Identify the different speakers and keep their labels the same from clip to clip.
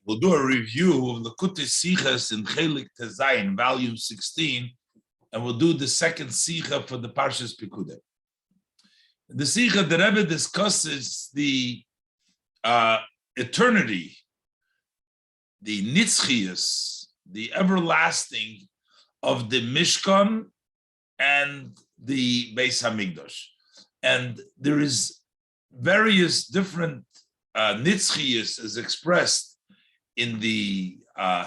Speaker 1: We'll do a review of the Pikuted sichas in Chelek Tezayin, volume 16, and we'll do the second sicha for the Parshas Pikuted. The sicha, the Rebbe discusses the eternity, the nitzchias, the everlasting of the Mishkan and the Beis Hamikdash. And there is various different nitzchias as expressed in the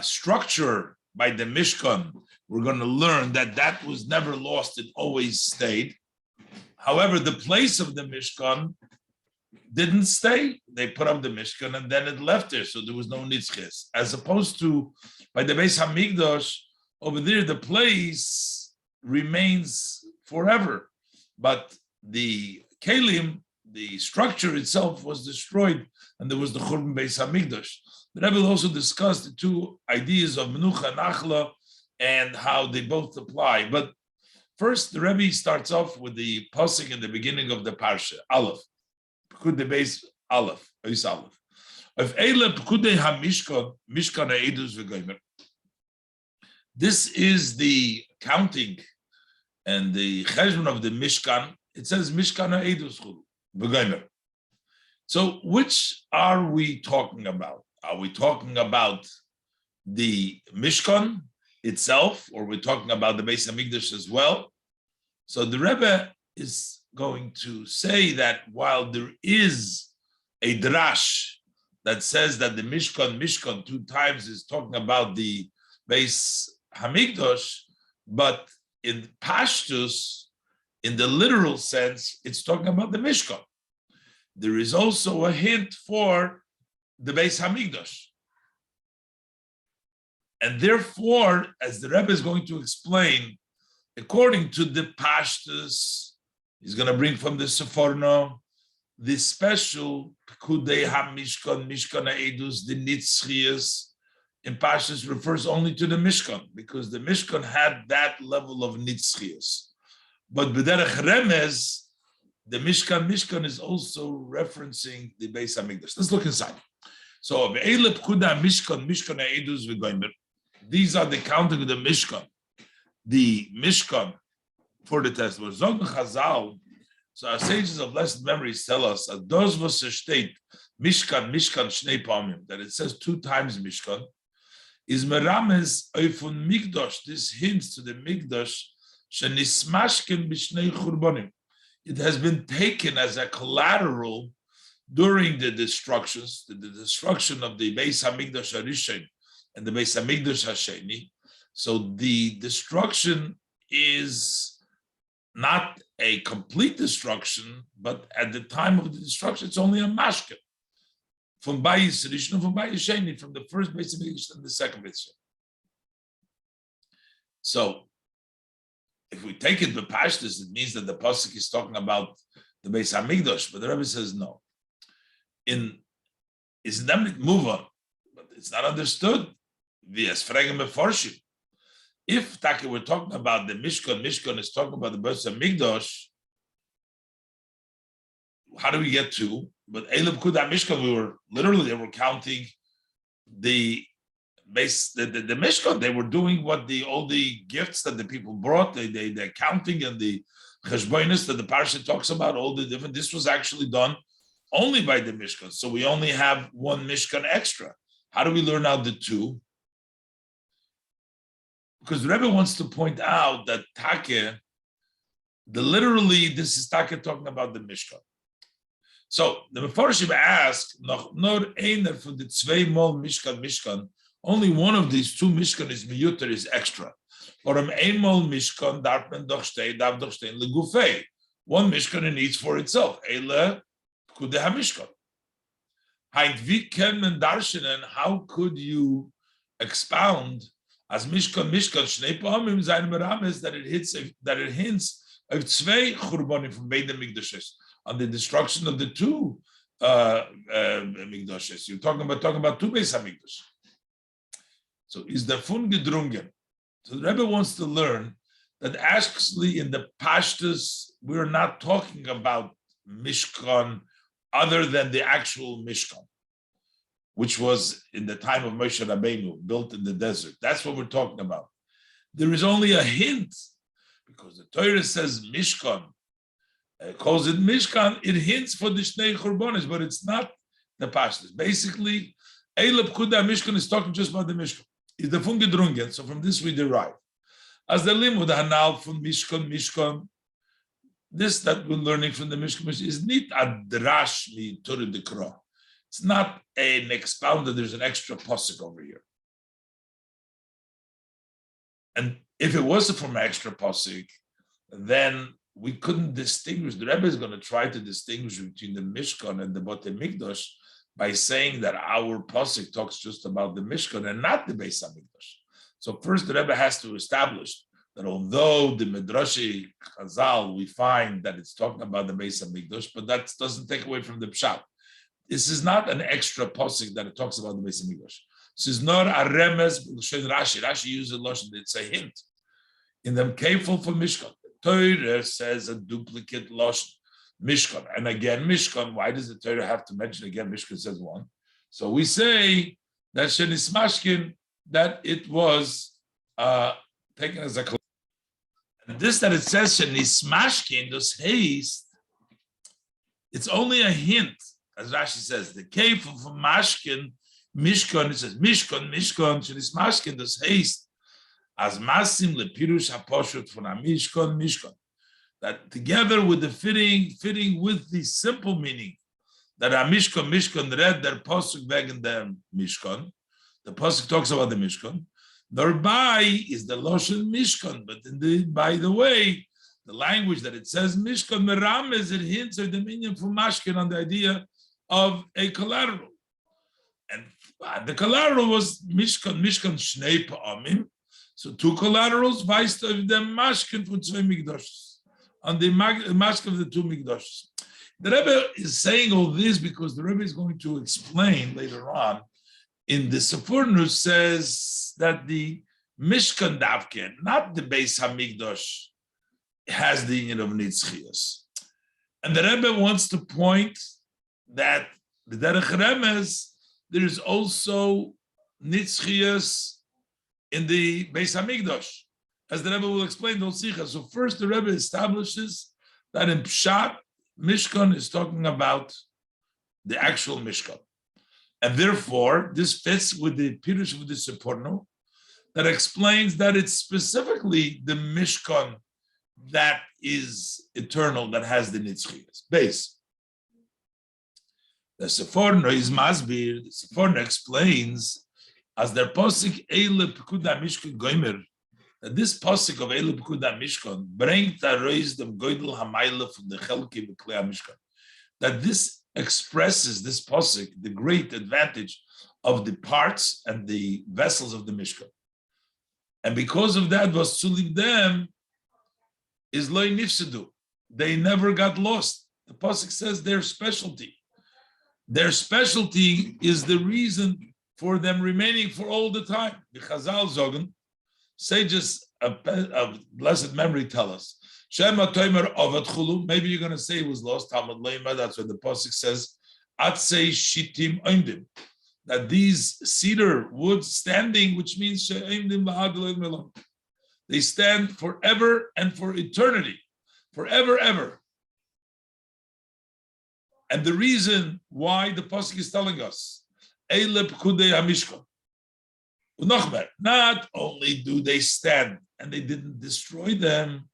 Speaker 1: structure by the Mishkan. We're going to learn that that was never lost, it always stayed. However, the place of the Mishkan didn't stay. They put up the Mishkan and then it left there, so there was no nitzchias. As opposed to by the Beis Hamikdash, over there the place remains forever, but the kelim, the structure itself, was destroyed, and there was the Churban Beis Hamikdash. The Rebbe also discussed the two ideas of Menucha and Achla and how they both apply. But first, the Rebbe starts off with the pasuk in the beginning of the parsha, Aleph, Pikuted base Aleph, Ois Aleph. Of Eile Pikudet HaMishkan, Mishkan HaEdus V'Gomer. This is the counting and the cheshbon of the Mishkan. It says Mishkan HaEdus V'Gomer. So which are we talking about? Are we talking about the Mishkan itself, or are we talking about the Beis Hamikdash as well? So the Rebbe is going to say that while there is a drash that says that the Mishkan two times is talking about the Beis Hamikdash, but in Pashtus, in the literal sense, it's talking about the Mishkan. There is also a hint for the Beis Hamikdash. And therefore, as the Rebbe is going to explain, according to the Pashtus, he's going to bring from the Seforno, the special Pekudei HaMishkan, Mishkan HaEdus, the Nitzchias, in Pashtus refers only to the Mishkan, because the Mishkan had that level of Nitzchias. But B'derech Remez, the Mishkan is also referencing the Beis Hamikdash. Let's look inside. So, Mishkan HaEdus V'Gomer. These are the counting of the Mishkan. The Mishkan for the testament. Zog Chazal. So our sages of blessed memories tell us that those was a state Mishkan Shnei Pamim, that it says two times Mishkan, is Merames Eifun Mikdash. This hints to the Mikdash Shenismashkin B'Shnei Churbanim. It has been taken as a collateral during the destructions, the destruction of the Beis Hamikdash HaRishon and the Beis Hamikdash HaSheni. So the destruction is not a complete destruction, but at the time of the destruction, it's only a mashke. From Bayis Rishon, from Bayis Sheni, from the first Beis Hamikdash and the second Beis Sheni. So if we take it b'pashtus, it means that the pasuk is talking about the Beis Hamikdash, but the Rebbe says no. In Islamik Muva, but it's not understood. If Taki we're talking about the Mishkan is talking about the Beis Hamikdash, how do we get to? But Eilem Kuda Mishkan, they were counting the base, the Mishkan. They were doing what all the gifts that the people brought, they're counting, and the cheshbonis that the parsha talks about, all the different. This was actually done only by the Mishkan. So we only have one Mishkan extra. How do we learn out the two? Because the Rebbe wants to point out that Take, literally, this is Take talking about the Mishkan. So the Mefarshim ask, nor einer von the zweimal Mishkan, only one of these two Mishkan is miyuter, is extra. Or einmal Mishkan darf doch stehen legufei. One Mishkan it needs for itself. Eile Pikudet HaMishkan. Heint, wie kann man darstellen? How could you expound as Mishkan Shnei Pamim seine Merames that it hints of zwei Churbanim from beide Mikdashes on the destruction of the two Mikdashes. You're talking about two Beis Hamikdash. So is the fun gedrungen? So the Rebbe wants to learn that actually in the Pashtus we're not talking about Mishkan other than the actual Mishkan. which was in the time of Moshe Rabbeinu, built in the desert. That's what we're talking about. There is only a hint, because the Torah says Mishkan, calls it Mishkan, it hints for the Shnei Churbanos, but it's not the Pashtus. Basically, Eilep Kuda Mishkan is talking just about the Mishkan. Is the Fungedrungen, so from this we derive. As the Limud Hanal from Mishkan, this that we're learning from the Mishkan is not a drash mi Torah Dekra. It's not an expounded, there's an extra pasuk over here. And if it was from an extra pasuk, then we couldn't distinguish. The Rebbe is going to try to distinguish between the Mishkan and the Botei Mikdash by saying that our pasuk talks just about the Mishkan and not the Beis Hamikdash. So first, the Rebbe has to establish that although the Midrashi Chazal, we find that it's talking about the Beis Hamikdash, but that doesn't take away from the Pshat. This is not an extra pasuk that it talks about the Beis Hamikdash. This is not a remes b'lashon Rashi. Rashi uses a lashon. It's a hint. In the Kefil for Mishkan, the Torah says a duplicate lashon Mishkan, and again Mishkan. Why does the Torah have to mention again Mishkan? Says one. So we say that shenismashkin, that it was taken as a. And this that it says shenismashkin, this haste, it's only a hint, as Rashi says. The Kefil for Mashkin. Mishkan, it says Mishkan, shenismashkin, this haste, as masim lepirush haposhut from a Mishkan, that together with the fitting with the simple meaning that a Mishkan read their pasuk wegen the Mishkan. The pasuk talks about the Mishkan. Thereby is the lashon Mishkan, but by the way, the language that it says Mishkan merames, it hints at the meaning from Mashkin on the idea of a collateral. And the collateral was Mishkan Shnei Pa'amim. So two collaterals, vice of the Mashkin for two Mikdoshes, on the Mashkin of the two Mikdoshes. The Rebbe is saying all this because the Rebbe is going to explain later on in the Sforno says that the Mishkan Davke, not the Beis Hamikdash, has the union of Nitzchias. And the Rebbe wants to point that the Derech Remes, there is also Nitzchias in the Beis Hamikdash, as the Rebbe will explain those sicha. So first, the Rebbe establishes that in Pshat, Mishkan is talking about the actual Mishkan, and therefore this fits with the Pirush of the Seporno that explains that it's specifically the Mishkan that is eternal, that has the Nitzchias base. The Seforno is Masbir. The Seforno explains as their posik Eile Pikuda Mishkan Goimer, that this posik of Eile Pikuda Mishkan brings the raise them Goidel Hamaila from the Chelek B'Klei Mishkan. That this expresses, this posik, the great advantage of the parts and the vessels of the Mishkan. And because of that, was to leave them is Loi Nifsedu. They never got lost. The posik says their specialty. Their specialty is the reason for them remaining for all the time. The Chazal Zogan, sages of blessed memory tell us, Shema Toimer Avad Chulu, maybe you're going to say it was lost, Talmud Leima, that's what the Pasuk says, Atzei Shitim Oimdim, that these cedar woods standing, which means She'oimdim La'ad Elohim, they stand forever and for eternity, forever, ever. And the reason why the Pasuk is telling us, Eile Pekudei HaMishkan, not only do they stand and they didn't destroy them,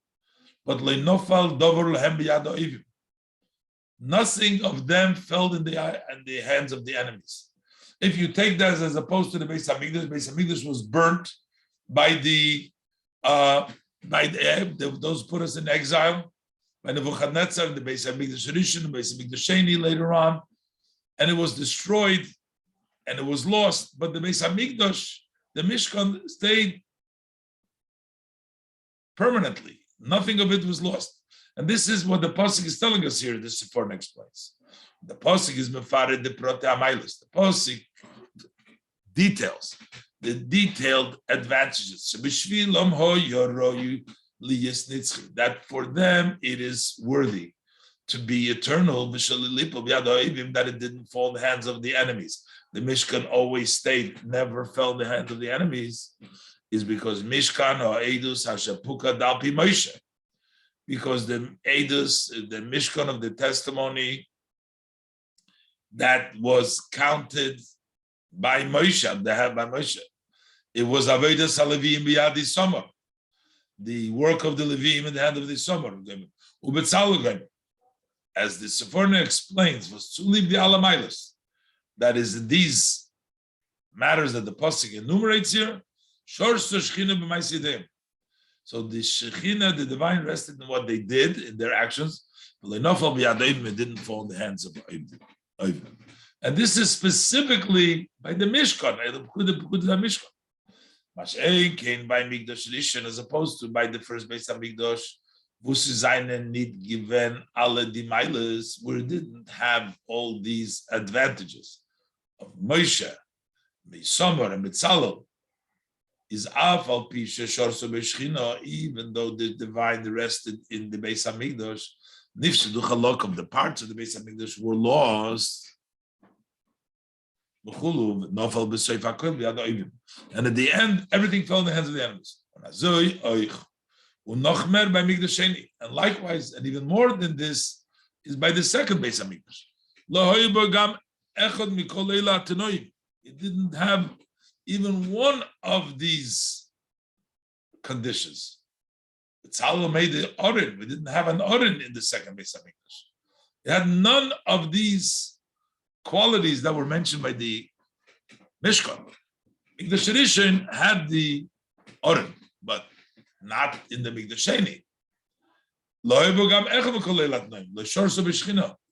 Speaker 1: but Leinofal Dover Lehem B'Yad Ha'Oivim. Nothing of them fell in the hands of the enemies. If you take that as opposed to the Beis Hamikdash was burnt by those put us in exile, by Nebuchadnezzar, the Beis Hamikdash Rishon, the Beis Hamikdash Sheni later on, and it was destroyed and it was lost. But the Beis Hamikdash, the Mishkan, stayed permanently. Nothing of it was lost. And this is what the Pasuk is telling us here. This is for next place. The Pasuk is Mefared the Prote Amailis. The Pasuk details the detailed advantages. That for them it is worthy to be eternal, that it didn't fall in the hands of the enemies. the Mishkan always stayed, never fell in the hands of the enemies, is because Mishkan or Eidus Hashapuka Dalpi Moshe. Because the Eidus, the Mishkan of the testimony, that was counted by Moshe, they had by Moshe. It was Avodas HaLeviim B'Yadi Summer, the work of the Levim in the hand of the Summer. As the Sephorna explains, was to leave the Alamailas. That is, these matters that the Pasuk enumerates here. So the Shekhinah, the divine, rested in what they did in their actions. It didn't fall in the hands of Oivim. And this is specifically by the Mishkan, by the Pikuted Mishkan. Mashen came by Mikdash Rishon, as opposed to by the first base of Mikdash, need given alle die Meiles, where it didn't have all these advantages of Moshe, Misomer, and Mitzalel. Is Afal Pisha Shorso Beshchina, even though the divine rested in the Beis Hamikdash, Nifshedu Chalok of the parts of the Beis Hamikdash were lost. And at the end, everything fell in the hands of the enemies. And likewise, and even more than this, is by the second Beis Hamikdash. It didn't have even one of these conditions. Tzalel made the Orin. We didn't have an Orin in the second Beis Hamikdash. It had none of these qualities that were mentioned by the Mishkan. Mikdash Rishon had the Orin, but not in the Mikdash Sheni.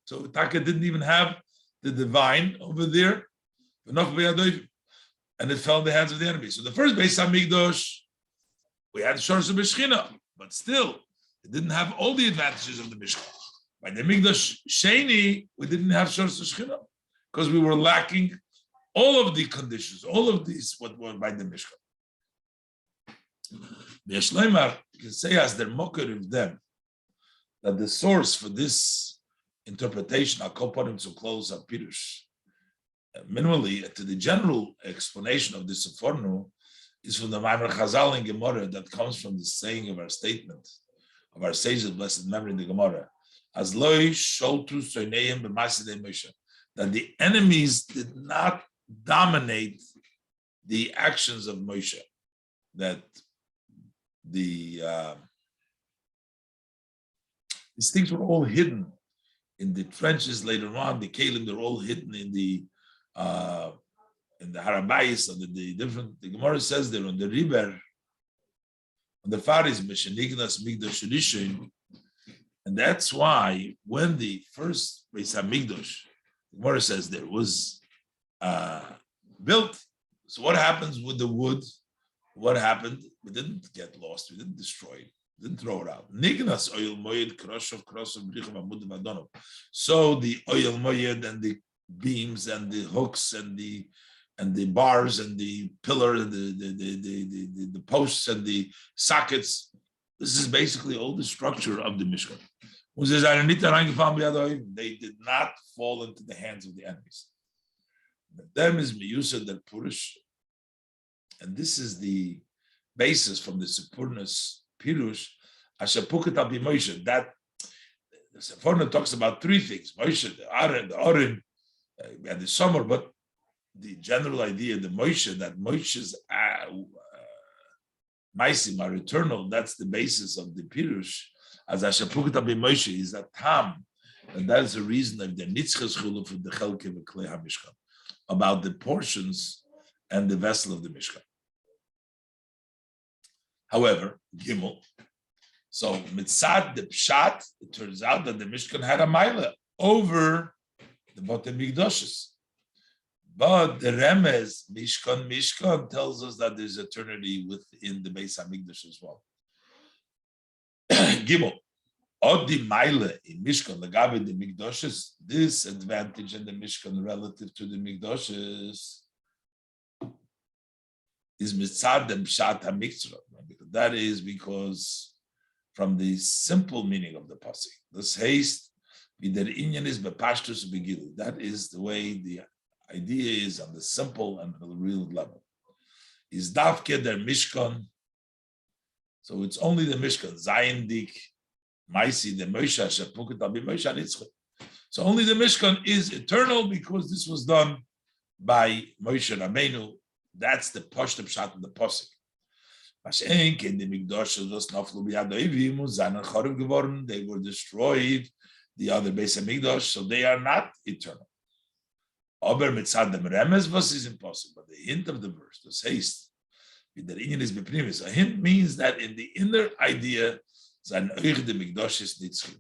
Speaker 1: So Taka didn't even have the divine over there, and it fell in the hands of the enemy. So the first Beis Hamikdash, we had Shorsa B'Shchina, but still, it didn't have all the advantages of the Mishkan. By the Mikdash Sheni, we didn't have Shorsa B'Shchina, because we were lacking all of the conditions, all of these, what were by the Mishkan. You can say as their mocker of them, that the source for this interpretation, I'll call upon him to close up Pirush, minimally to the general explanation of the Seforno, is from the Maimer Chazal in Gemara that comes from the saying of our statement, of our sages' blessed memory in the Gemara, as loy sholtu soineim b'masidei Moshe, that the enemies did not dominate the actions of Moshe, that these things were all hidden in the trenches later on. The Kalim, they're all hidden in the Harabayis, and the different. The Gemara says there on the river, on the Faris, Meshenignas Migdash Rishon, and that's why when the first Beis Hamikdash, the Gemara says there was built. So what happens with the wood? What happened? We didn't get lost. We didn't destroy it. We didn't throw it out. Nignas oil moyed krosov bricham amud vadonov. So the oil moyed and the beams and the hooks and the bars and the pillar and the posts and the sockets. This is basically all the structure of the Mishkan. They did not fall into the hands of the enemies. But them is miyusa del Purush, and this is the basis from the Sepurna's Pirush. Ashapuket al Moshe. That the Sepurna talks about three things: Moshe, the Orin, and the summer. But the general idea, the Moshe, that Moshe's Maisim are eternal. That's the basis of the Pirush. As Ashapuket al Moshe is a tam, and that is the reason of the Nitzchas Chulu for the Chelek of Klei HaMishkan, about the portions and the vessel of the Mishkan. However, Gimel, so mitzad the pshat, it turns out that the Mishkan had a mila over the Botei Mikdoshes. But the Remez, Mishkan tells us that there's eternity within the Beis HaMikdash as well. Gimel, Odi Mila in Mishkan, Lagabe the Mikdoshes, this advantage in the Mishkan relative to the Mikdoshes is mitzad and pshat hamiktzra. That is because from the simple meaning of the pasuk, this haste, vider inyan is bepashtus begilu. That is the way the idea is on the simple and the real level. Is Davke der Mishkan. So it's only the Mishkan. Zayin dik, Maisi, the Moshe, Pikuted al Moshe Nitzchim. So only the Mishkan is eternal because this was done by Moshe Rabbeinu. That's the Pashta Pshat of the Pasuk. They were destroyed, the other Beis HaMikdash, so they are not eternal. Aber mitzad dem remes was is impossible. But the hint of the verse, the says, a hint means that in the inner idea,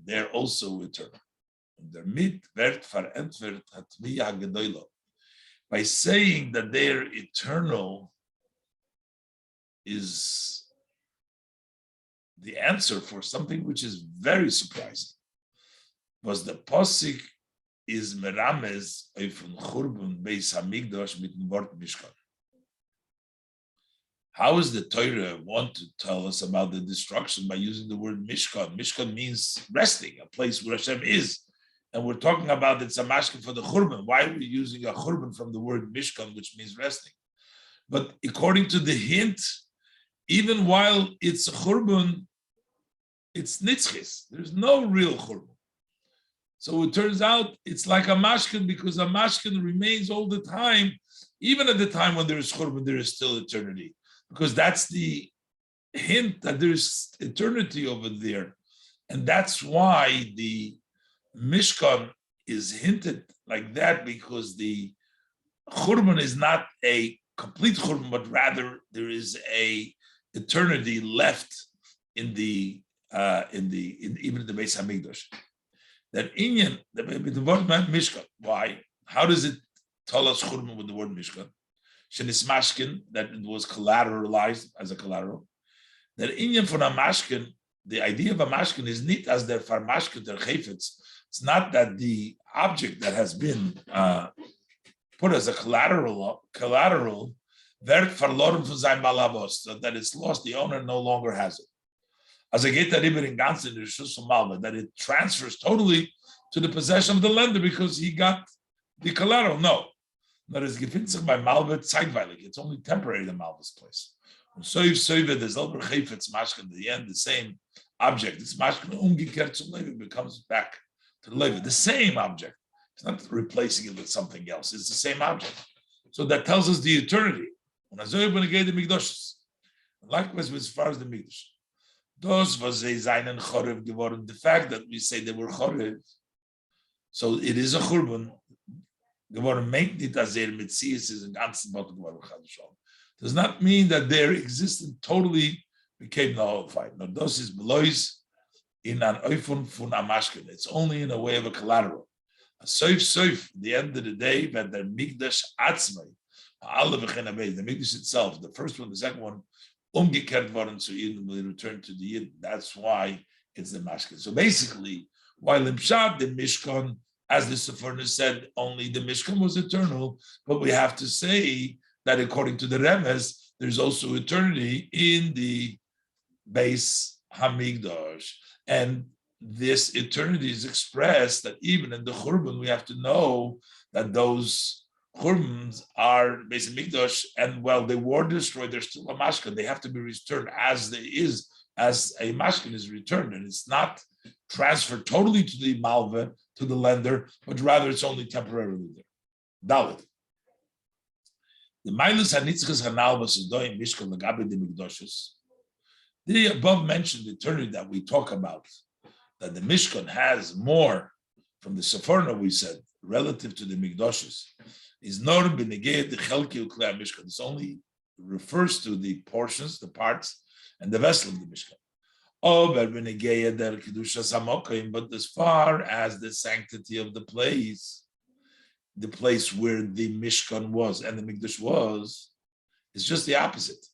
Speaker 1: they're also eternal. By saying that they're eternal is the answer for something which is very surprising. Was the posik is merames von Churban Beis Hamikdash mit dem Wort Mishkan. How is the Torah want to tell us about the destruction by using the word Mishkan? Mishkan means resting, a place where Hashem is. And we're talking about it's a mashkan for the Churban. Why are we using a Churban from the word Mishkan, which means resting? But according to the hint, even while it's a Churban, it's nitzchis. There's no real Churban. So it turns out it's like a mashkan because a mashkan remains all the time. Even at the time when there is Churban, there is still eternity. Because that's the hint that there's eternity over there. And that's why the Mishkan is hinted like that, because the Churban is not a complete Churban, but rather there is a eternity left in the even in the Beis Hamikdash. That Inyan, the word Mishkan. Why? How does it tell us Churban with the word Mishkan? Shenis Mashkin, that it was collateralized as a collateral. That Inyan for a Mashkin, the idea of a Mashkin is not as their farmashkin, their chayfetz. It's not that the object that has been put as a collateral, wird verloren von seinem Balabos, so that it's lost, the owner no longer has it. As a geht darüber in ganzen that it transfers totally to the possession of the lender because he got the collateral. No. That is gefindt sich bei Malve zeitweilig. It's only temporary the Malve's place. So if the Zelber Chayfetz Mashkin, at the end, the same object, this Mashkin umgekehrt zum Leben becomes back to the Leben. The same object. It's not replacing it with something else. It's the same object. So that tells us the eternity. Likewise, as far as the Mikdash. The fact that we say they were chorev, so it is a churban. Does not mean that their existence totally became nullified. No, those is belois in an oifun fun amashkin. It's only in a way of a collateral. A soif, the end of the day, that the Mikdash atzmai, the Mikdash itself, the first one, the second one, umgekehrt worden zu ihnen, will return to the Yid. That's why it's the mashkin. So basically, while in Pshat, the Mishkan, as the Sephorah said, only the Mishkan was eternal, but we have to say that according to the Remes, there's also eternity in the Beis Hamikdash. And this eternity is expressed that even in the Churban, we have to know that those Churbans are Beis Hamikdash, and while they were destroyed, they're still a mashkan. They have to be returned as a mashkan is returned, and it's not transferred totally to the malve, to the lender, but rather it's only temporarily there. Dalit. The Mailus Hanitzchus Hanalvas is doing Mishkan Lagabe de Mikdoshes. The above mentioned eternity that we talk about, that the Mishkan has more from the Sephorah, we said, relative to the Mikdoshes, is nor beneged the Chelek u'klei Mishkan. This only refers to the portions, the parts, and the vessel of the Mishkan. But as far as the sanctity of the place where the Mishkan was and the Mikdash was, it's just the opposite.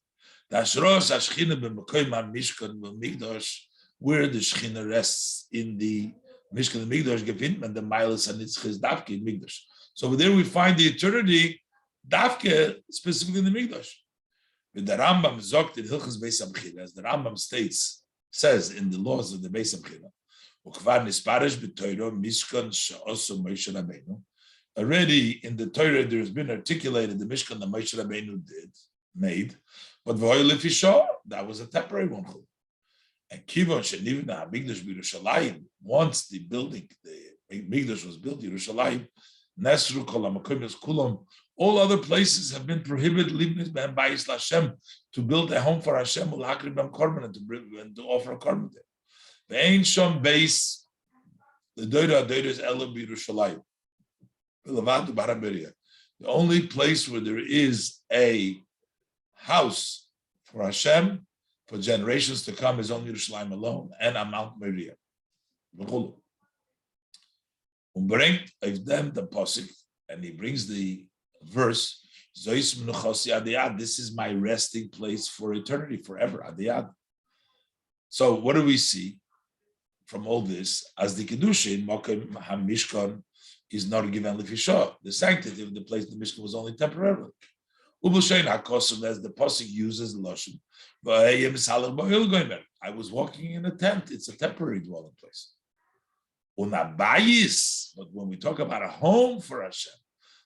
Speaker 1: The Ashros Ashchina b'Mekoyim Mishkan b'Mikdash, where the Shechina rests in the Mishkan and Mikdash, gefindt man the Mailas Hanitzchus Davke in Mikdash. So over there we find the eternity, Davke, specifically in the Mikdash. With the Rambam zogt in Hilchos Beis Hamchila, as the Rambam says in the laws of the Beis Hamchila, Ukvar nisparish b'Torah Mishkan she'oso Moshe Rabbeinu, already in the Torah, there's been articulated the Mishkan that Moshe Rabbeinu made, but that was a temporary one. And Kivon Shenivna Hamikdash B'Yerushalayim, once the Mikdash was built, Yerushalayim, Nesru Kol HaMakomis Kulam, all other places have been prohibited Libnis Ben Bayis Lashem, to build a home for Hashem, Ulakri Ben Korban, and to offer a korban there. Ve'ein Shom Beis, the Doira is Ela B'Yerushalayim. The only place where there is a house for Hashem for generations to come is only Yerushalayim alone and on Mount Moriah. Bringt them the posik, and he brings the verse. This is my resting place for eternity, forever. Adiyad. So what do we see from all this? As the kedushin Mokem HaMishkan is not given lefisha. The sanctity of the place, the Mishkan, was only temporarily. Ubushain HaKosov, as the posik uses lashon. I was walking in a tent. It's a temporary dwelling place. Unabayis, but when we talk about a home for Hashem,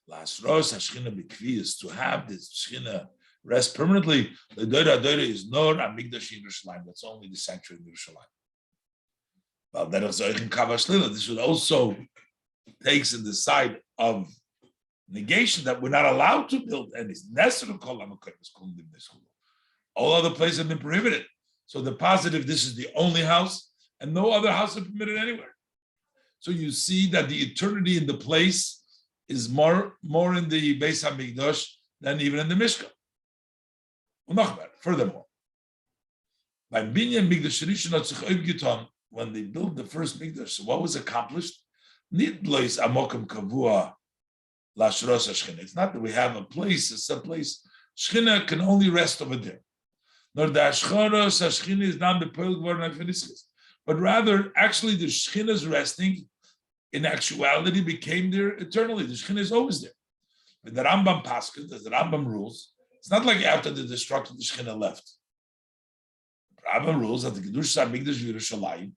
Speaker 1: Lasros Hashchina B'Kviyas, to have this Shchina rest permanently, the Doira is Nor Amigdash in Yerushalayim. That's only the sanctuary in Yerushalayim. Well, that is in Kavashlila. This would also takes in the side of negation that we're not allowed to build any. All other places have been prohibited. So the positive, this is the only house, and no other house is permitted anywhere. So you see that the eternity in the place is more in the Beis HaMikdash than even in the Mishkan. Furthermore, by Binyan Mikdash Rishon, when they built the first Mikdash, so what was accomplished? It's not that we have a place, it's a place. Shechina can only rest over there. Nor the Ashcharos Shechina is not the Poel Gvar. But rather, actually, the Shechina is resting. In actuality, became there eternally. The Shechina is always there. But the Rambam Paskin, as the Rambam rules, it's not like after the destruction the Shechina left. The Rambam rules that the Kedusha Mikdash Yerushalayim,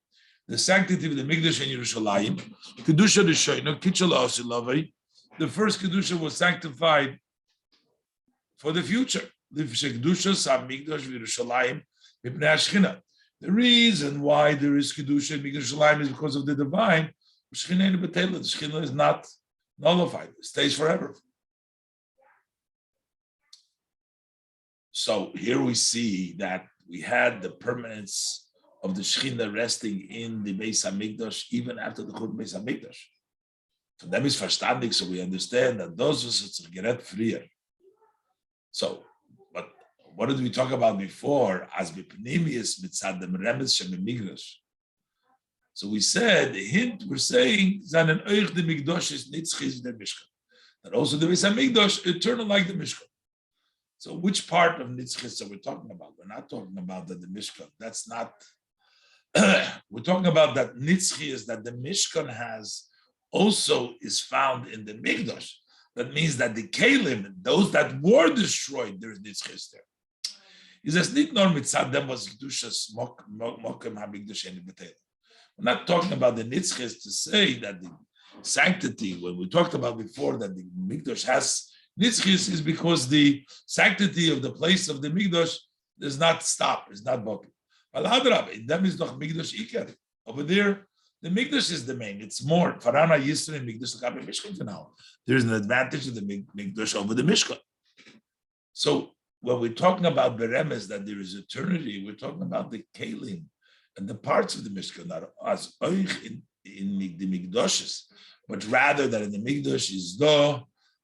Speaker 1: the sanctity of the Mikdash in Yerushalayim, Kedusha Rishono, Kitchel Osilavai, the first Kedusha was sanctified for the future. The reason why there is Kedusha in Mikdash Yerushalayim is because of the divine. The Shechina is not nullified; it stays forever. So here we see that we had the permanence of the Shechina resting in the Beis HaMikdash even after the Churban Beis HaMikdash. So that is verstandig, so we understand that those was gerät früher. So, but what did we talk about before? As b'pnimius mitzad dem remes shemimigdash. So we said the hint we're saying zanen oich the Mikdash is nitzchis the Mishkan. That also the Beis HaMikdash eternal like the Mishkan. So which part of nitzchis are we talking about? We're not talking about that the Mishkan. That's not. We're talking about that nitzchis that the Mishkan has also is found in the Mikdash. That means that the Kalim, those that were destroyed, there's nitzchis there. He says, "Nit nor mitzad dem was kedushas mokem hamikdash eni b'teil." We're not talking about the nitzchis to say that the sanctity, when we talked about before that the Mikdash has nitzchis, is because the sanctity of the place of the Mikdash does not stop, is not broken. Al-Hadrab, them is noch Mikdash Iker. Over there, the Mikdash is the main. It's more. Farana Yisra and Mikdash Lakabe Mishkan for now. There's an advantage of the Mikdash over the Mishkan. So when we're talking about Beremes, that there is eternity, we're talking about the Kalim and the parts of the Mishkan, not as Oich in the Mikdashes, but rather that in the Mikdash is the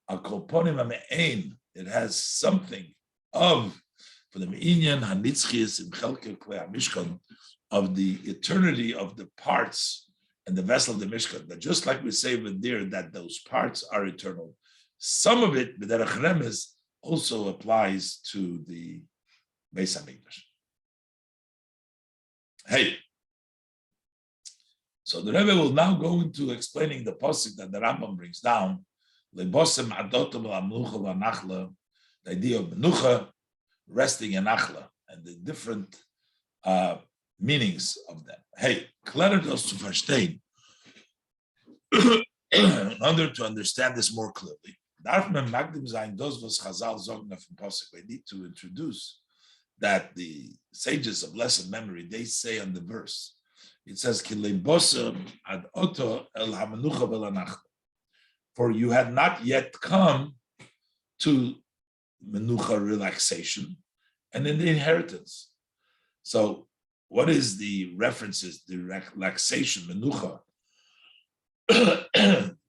Speaker 1: Akoponim Ame'ein. It has something of, for the Me'inyan Hanitzchis in Chelek Mishkan, of the eternity of the parts and the vessel of the Mishkan. That just like we say over there that those parts are eternal, some of it, B'derech Remes, also applies to the Beis HaMikdash. Hey, so the Rebbe will now go into explaining the pasuk that the Rambam brings down, Lebosem Adotum L'Amlucha V'Nachla, the idea of Menucha, resting in Achla, and the different meanings of them. Hey, klärt das zu verstehen. In order to understand this more clearly, we need to introduce that the sages of blessed memory, they say on the verse, it says, for you had not yet come to menucha, relaxation, and in the inheritance. So what is the references, the relaxation, menucha?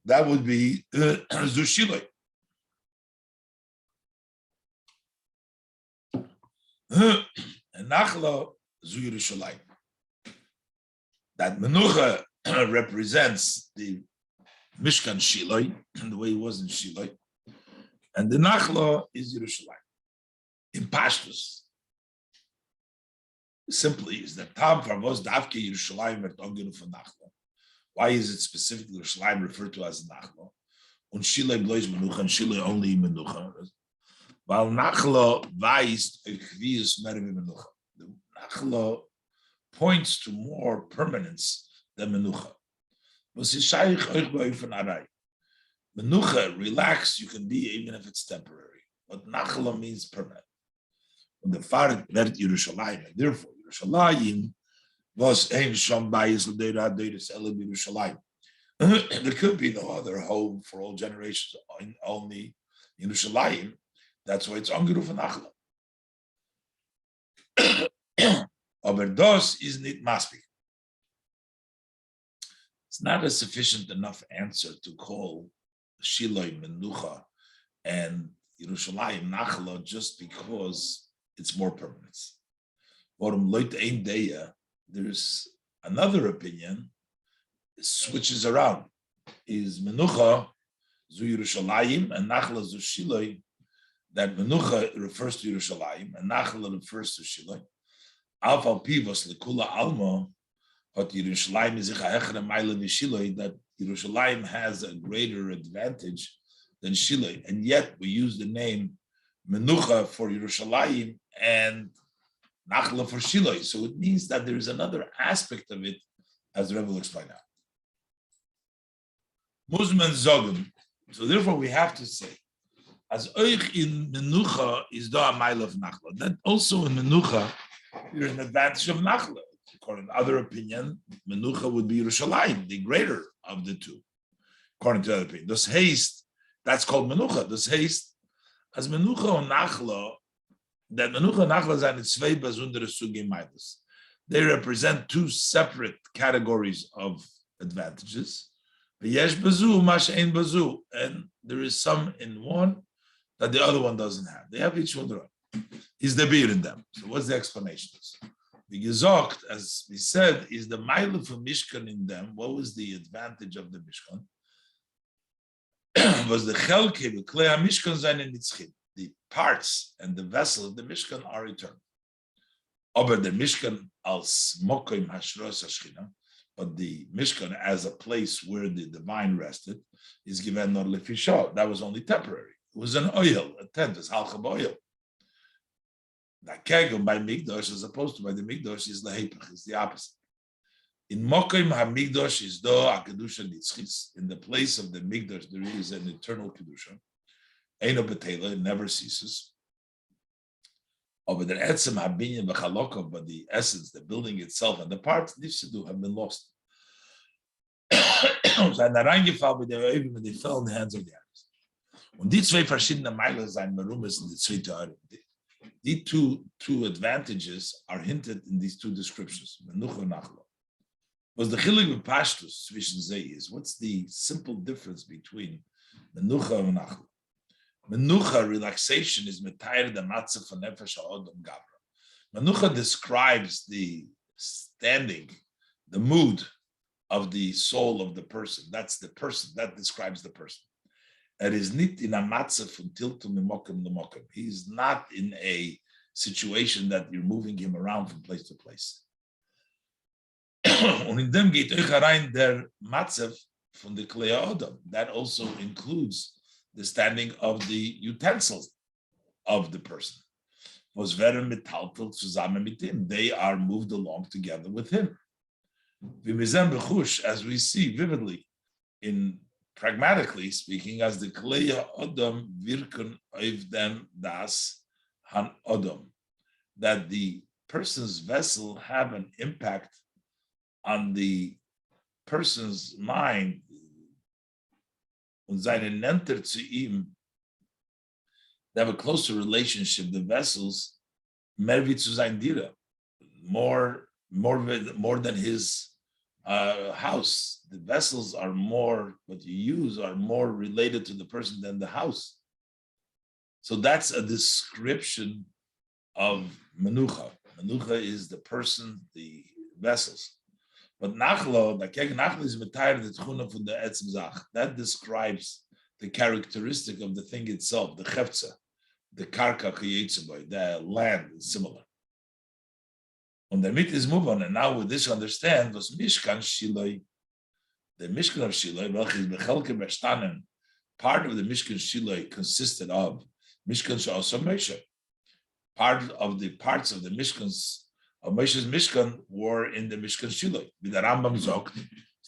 Speaker 1: That would be Zushiloi. And Nachla Zu Yerushalayim. That menucha represents the Mishkan Shiloi, the way it was in Shiloi. And the Nachla is Yerushalayim. In Pashtus, simply is that Tam Farvos Davke Yerushalayim Vert Ogenu for Nachla. Why is it specifically Yerushalayim referred to as Nachla? Und Shiloi blois menucha, and Shiloi only menucha. While Nachla weist Ekvius Mervi menucha. The Nachla points to more permanence than menucha. Menucha, relax, you can be even if it's temporary. But Nachla means permanent. When the Farid werd Yerushalayim, and therefore Yerushalayim was ein shom bayis l'deira deiris ele Yerushalayim. There could be no other home for all generations, only Yerushalayim. That's why it's Angeruf and Nachla. Aber das is nicht maspik. It's not a sufficient enough answer to call Shiloi Menucha and Yerushalayim Nachla just because it's more permanence. There's another opinion, it switches around. Is Menucha Zu Yerushalayim and Nachla Zu Shiloi, that Menucha refers to Yerushalayim and Nachla refers to Shiloi. Alpha Pivos Lekula Alma, but Yerushalayim is that Yerushalayim has a greater advantage than Shiloi, and yet we use the name Menucha for Yerushalayim and Nachla for Shiloi. So it means that there is another aspect of it, as the Rebbe will explain out. Muzman Zogum. So therefore we have to say, as Oich in Menucha is da Mail of Nachla, that also in Menucha there's an advantage of Nachla. According to other opinion, Menucha would be Yerushalayim, the greater of the two. According to other opinion, this haste, that's called Menucha. This haste, as Menucha and Nachla, that Menucha and Nachla are zwei besondere Suge Meiles. They represent two separate categories of advantages. V'yesh bazu, mash ein bazu, and there is some in one that the other one doesn't have. They have each one their own. Is the beer in them? So what's the explanation? The Gezogt, as we said, is the mile for Mishkan in them. What was the advantage of the Mishkan? Was the Chelek, the Klei Mishkan seine Nitzchim. The parts and the vessel of the Mishkan are eternal. Aber the Mishkan als Mokoim Hashros Hashchina, but the Mishkan as a place where the divine rested is given not lefisha. That was only temporary. It was an oil, a tent, it's halchab oil. The kegel by Migdosh, as opposed to by the Migdosh, is lahepach, is the opposite. In Mokim HaMigdosh is do HaKedusha Nitzchis. In the place of the Migdosh, there is an eternal Kedusha. Eino Betela, it never ceases. Over the Etzem HaBinyan B'Chalokov, but the essence, the building itself, and the parts, Nifsedu, have been lost. And they fell in the hands of the others. Und die zwei verschiedene Meilen sein Merumes in die zwei Teure. The two advantages are hinted in these two descriptions. Menucha and Nachla. Was the Chelek of Pashtus zwischen sie is? What's the simple difference between Menucha and Nachla? Menucha, relaxation, is Metayr the Matzah for Nefesh HaOdam Gabra. Menucha describes the standing, the mood of the soul of the person. That's the person, that describes the person. It is not in a matzah from tiltum mimokim lemokim. He's not in a situation that you're moving him around from place to place. Und in dem geht euch herein der matzav von der Klei Odam. That also includes the standing of the utensils of the person. Was werden metaltel zusammen mit him. They are moved along together with him. As we see vividly in pragmatically speaking, as the Klei Odom wirken auf dem das Han Odom, that the person's vessel have an impact on the person's mind, und seine Nenter zu ihm, they have a closer relationship, the vessels, mehr wie zu sein Dira, more than his house. The vessels are more, what you use are more related to the person than the house. So that's a description of menucha. Menucha is the person, the vessels. But nachlo, the keg nachlo is metayr the tchuna from the etzem zach. That describes the characteristic of the thing itself, the chefza, the karka chiyetzaboy, the land is similar. And the mit is move on, and now with this understand was mishkan shiloi, the mishkan of shiloi, welches bechelke bestanen, part of the mishkan shiloi consisted of mishkan she'also Moshe. Part of the parts of the mishkans of Moshe's Mishkan were in the Mishkan Shiloi. With the Rambam Zogt,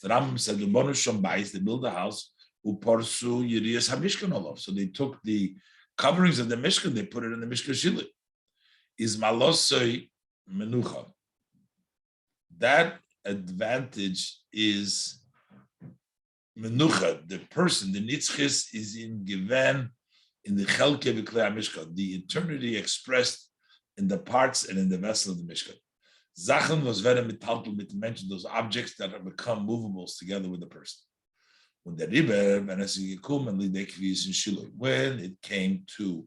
Speaker 1: the Rambam said, the Bonu Shombais, they built a house, Uporsu Yiriyas HaMishkan Olav. So they took the coverings of the Mishkan, they put it in the Mishkan Shiloi. Is Malosoi Menucha. That advantage is Menucha, the person, the Nitzchis is in given in the Chelke V'Klei HaMishkan, the eternity expressed in the parts and in the vessel of the Mishkan. Zachen was very metaltal to mention those objects that have become movables together with the person. When it came to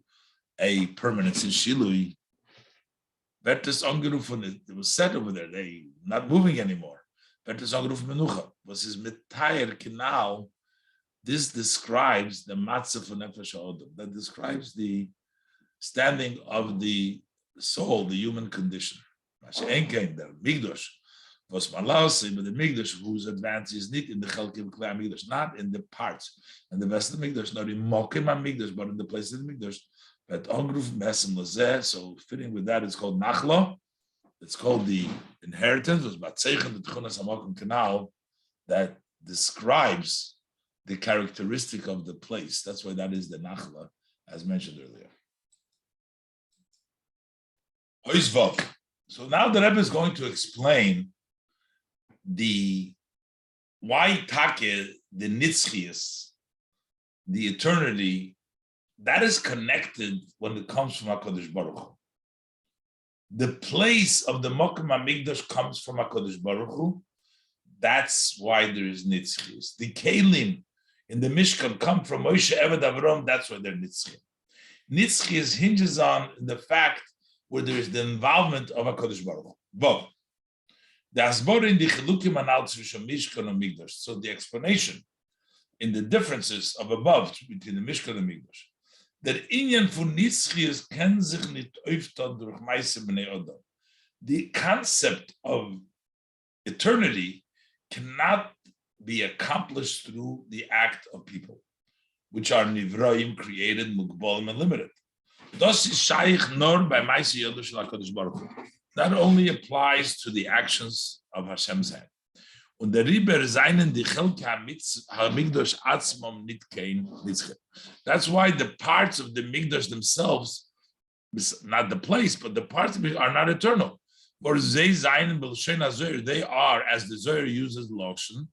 Speaker 1: a permanence in Shilui, it was set over there, they not moving anymore. Was his metayr kinal. This describes the matzah for nefesh ha'odom. That describes the standing of the soul, the human condition. The migdosh was malasi, but the migdosh whose advance is not in the chelkim klei migdosh, not in the parts and the vessel of the migdosh, not in mokim migdosh, but in the place of the migdosh. But ongruf mesim lazeh. So fitting with that, it's called nachlo. It's called the inheritance. Was batzeichen the tchunas hamokim kanal that describes the characteristic of the place. That's why that is the nachla, as mentioned earlier. So now the Rebbe is going to explain the why take the nitzchias, the eternity, that is connected when it comes from HaKadosh Baruch Hu. The place of the Mokum HaMikdash comes from HaKadosh Baruch Hu. That's why there is nitzchias. The kelim in the Mishkan come from Moshe Eved Avram. That's why they're nitzchias. Nitzchias hinges on the fact where there is the involvement of HaKadosh Baruch Hu. But the asbor in the chilukim anal tzvishon Mishkan and Mikdash. So the explanation in the differences of above between the Mishkan and Mikdash, that inyan von nitzchias ken sich nit öfter durch meise bnei Adam. The concept of eternity cannot be accomplished through the act of people, which are nivraim, created, mugbolim, and limited. Das is shaykh nor by meise yodosh HaKadosh Baruch Hu. That only applies to the actions of Hashem's hand. Und der Riber seinen die Chelke HaMikdash atzmam nit kein nitzche. That's why the parts of the Mikdash themselves, not the place, but the parts of it are not eternal. For they seinen b'lshon hazoyer, they are, as the Zohar uses loshon,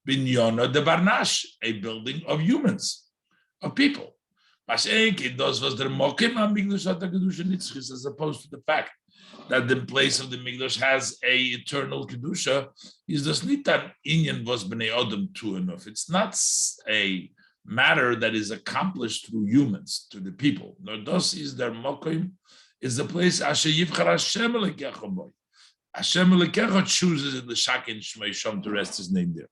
Speaker 1: binyona de barnash, a building of humans, of people. As opposed to the fact that the place of the Mikdash has a eternal kedusha, is this not an inyan was bnei Adam true enough. It's not a matter that is accomplished through humans, to the people. No, this is their mokim, is the place Asher Yivchar Hashem Elokecha boy. Hashem Elokecha chooses in the Shakin Shmei Shom to rest his name there.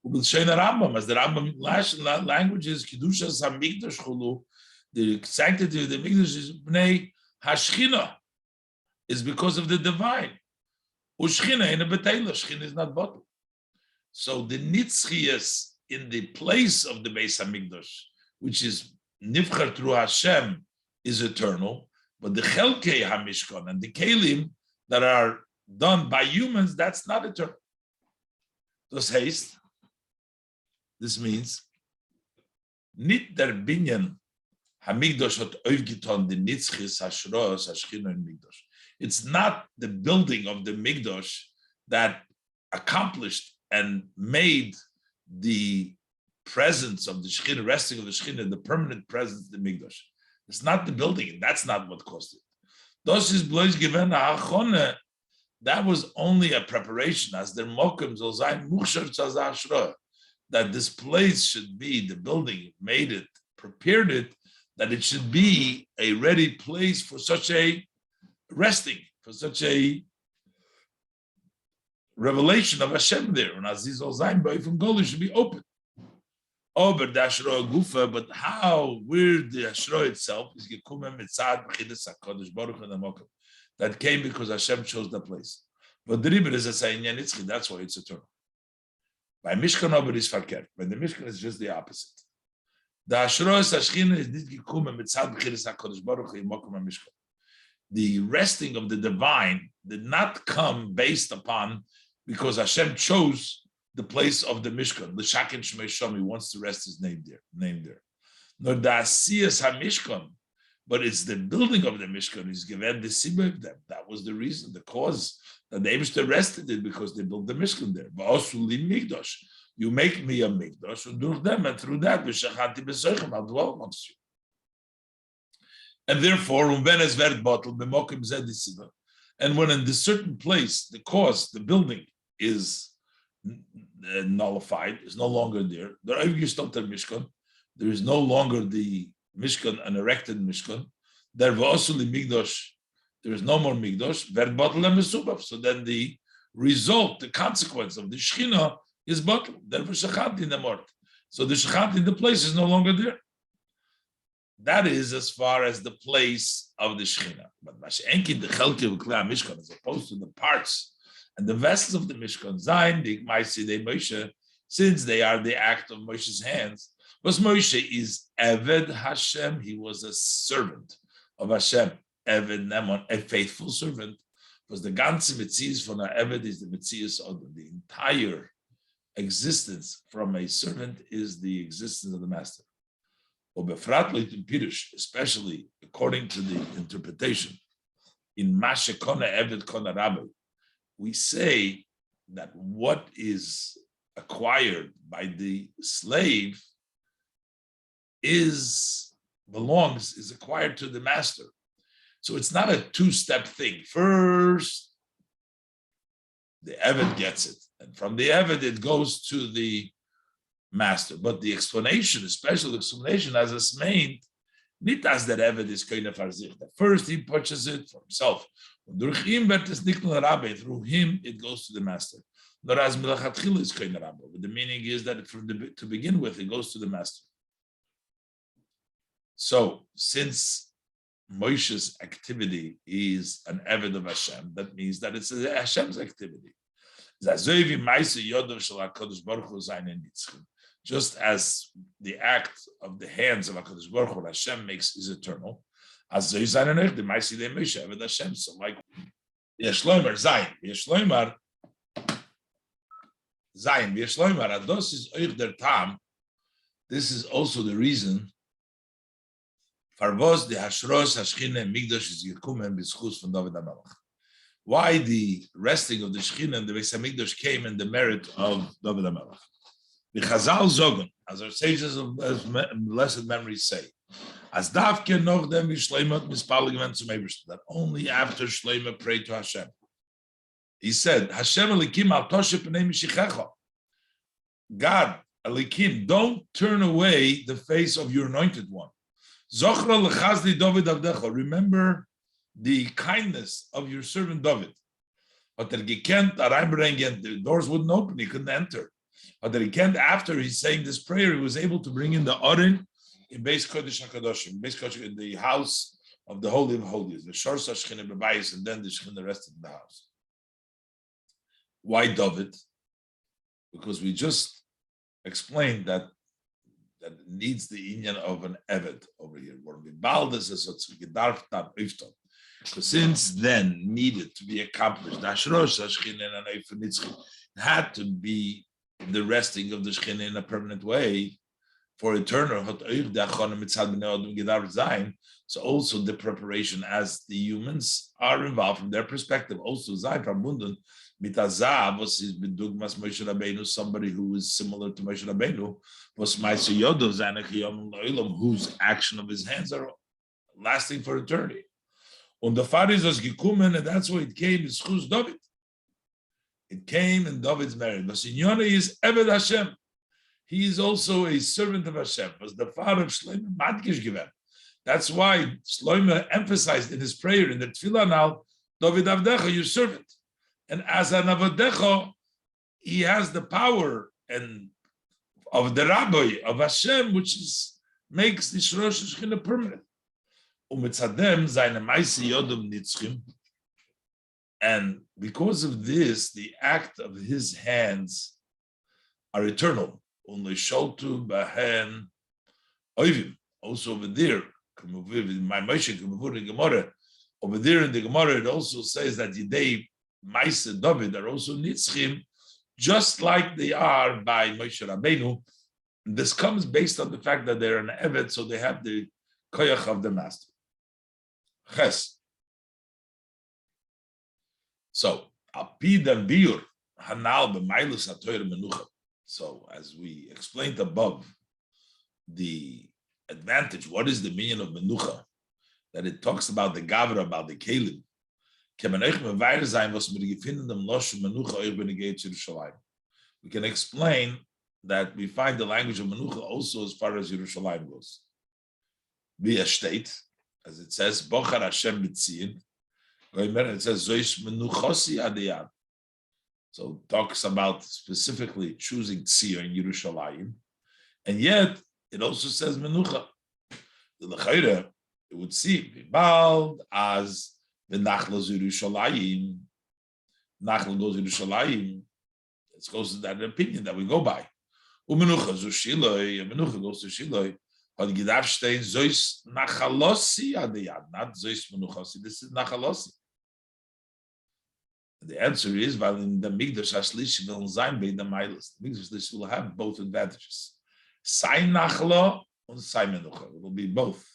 Speaker 1: As the Rambam language is Kedushas HaMikdash Chulu, the sanctity of the Mikdash is Bnei Hashchina, is because of the divine. Ushchina in a betayla, Shchina is not bottle. So the nitzchias in the place of the Beis HaMikdash, which is Nivchar through Hashem, is eternal, but the Chelkei HaMishkan and the Kelim that are done by humans, that's not eternal. Das heißt, This means nit der binyan hamigdosh hat aufgetan the nitzchis hashros hashchina in migdosh. It's not the building of the migdosh that accomplished and made the presence of the Shekhinah, resting of the Shekhinah, the permanent presence of the Mikdash. It's not the building, that's not what caused it. Das ist bloß gewesen a Achone. That was only a preparation, as der Mokum soll sein, Muchshar Tzazah, that this place should be, the building made it, prepared it, that it should be a ready place for such a resting, for such a revelation of Hashem there. And Aziz soll sein, from Goli should be open. But how, where the Ashro itself is that came because Hashem chose the place. But the Ribber is a saying, that's why it's eternal. By Mishkan Ober is verkehrt. When the Mishkan is just the opposite. The Ashro is Ashchina is nicht gekommen mit Zad B'chidas HaKadosh Baruch Hu in Mokum HaMishkan. The resting of the divine did not come based upon because Hashem chose the place of the Mishkan, the Shakin Shmei Shom, he wants to rest his name there. Nor the Asiyas HaMishkan, but it's the building of the Mishkan is given the Sibah of them. That was the reason, the cause that the Eibishter rested it because they built the Mishkan there. V'osuli Migdosh, you make me a Migdosh, and durch them, and through that, V'shachati B'soichem, I'll dwell amongst you. And therefore, when es werd bottled, B'mokim Zed Sibah, and when in this certain place, the cause, the building is nullified, is no longer there. There is no longer the Mishkan, an erected Mishkan. There was Migdosh, there is no more Migdosh. So then the result, the consequence of the Shechina is bottled. Therefore, Shechanti in the mort. So the Shechanti in the place is no longer there. That is as far as the place of the Shechina. But Mashenki, the Chelek of Klei Mishkan, as opposed to the parts and the vessels of the Mishkan, Zayin, the Maisi, the Moshe, since they are the act of Moshe's hands, was Moshe is Eved Hashem, he was a servant of Hashem, Eved Nemon, a faithful servant, because the ganze Metzias from Eved is the Metzias of the entire existence from a servant is the existence of the master. Especially according to the interpretation, in Mashe Kona Eved Kona Rabbi, we say that what is acquired by the slave is acquired to the master. So it's not a two-step thing. First, the Eved gets it, and from the Eved it goes to the master. But the explanation, the special explanation, as it's made, not as that Eved is keine Farzich. First he purchases it for himself. Through him it goes to the master. But the meaning is that to begin with, it goes to the master. So since Moshe's activity is an Eved of Hashem, that means that it's Hashem's activity. Just as the act of the hands of HaKadosh Baruch Hu Hashem makes is eternal, as the Moshe Eved Hashem. So like Yeshloimer Zayin, Ados is Oich der Tam. This is also the reason Farvos the Hashros Hashchina Migdosh is Yekumen B'schus from David HaMelech. Why the resting of the Shechina and the Beis HaMikdash came in the merit of David HaMelech. The Chazal Zogan, as our sages of blessed memory say, as Davke noch dem Shleimat Mispal gewent zum Eibishter, that only after Shleima prayed to Hashem. He said, Hashem Elikim al Toshe Pnei Mishichecha. God, Elikim, don't turn away the face of your anointed one. Zochra lechazli David Avdecha. Remember the kindness of your servant David. But the doors wouldn't open, he couldn't enter. But that he can't, after he's saying this prayer, he was able to bring in the Aron in Beis Kodesh HaKadoshim, Beis Kodesh, in the house of the Holy of Holies, the Shor Shechina B'bayis, and then the Shechina rested in the house. Why David? Because we just explained that it needs the inyan of an Eved over here. So since then needed to be accomplished, it had to be the resting of the Shekhinah in a permanent way for eternal. So also the preparation as the humans are involved from their perspective. Also, somebody who is similar to Moshe Rabbeinu, whose action of his hands are lasting for eternity. And the Father is gekommen, and that's why it came in Schus David. It came in David's marriage. Vasinyona is Eved Hashem. He is also a servant of Hashem. Was the father of Shlomo Madgish given. That's why Shlomo emphasized in his prayer in the Tefillah now, David Avdecha, your servant. And as an Avdecha, he has the power and of the Rabbi of Hashem, which is makes the Shrosh Shechina permanent. And because of this, the act of his hands are eternal. Also over there, over there in the Gemara, it also says that Yidei Maise David are also nitzchim, just like they are by Moshe Rabbeinu. This comes based on the fact that they're an Eved, so they have the koyach of the master. Ches. So, Apid and Biur, Hanal b'mailus ha'toyer menucha. So, as we explained above, the advantage, what is the meaning of menucha? That it talks about the gavra, about the kelim. We can explain that we find the language of menucha also as far as Yerushalayim goes. Via state, as it says, Bochar Hashem b'tziyin. It says Zois menuchosi adiyad. So it talks about specifically choosing tziyah in Yerushalayim, and yet it also says menucha. The lechayre, it would seem bald as the nachla Yerushalayim. Nachla goes Yerushalayim. It goes to that opinion that we go by. Umenucha zushiloi, menucha goes to shiloi. But Gidav stein Zois nachalosi adiyad, not Zois menuchosi. This is nachalosi. The answer is, while in the Migdash Hashlishi will zayin bei the Mailas, the Migdash Hashlishi will have both advantages. Sai nachlo and sai menucha. It will be both.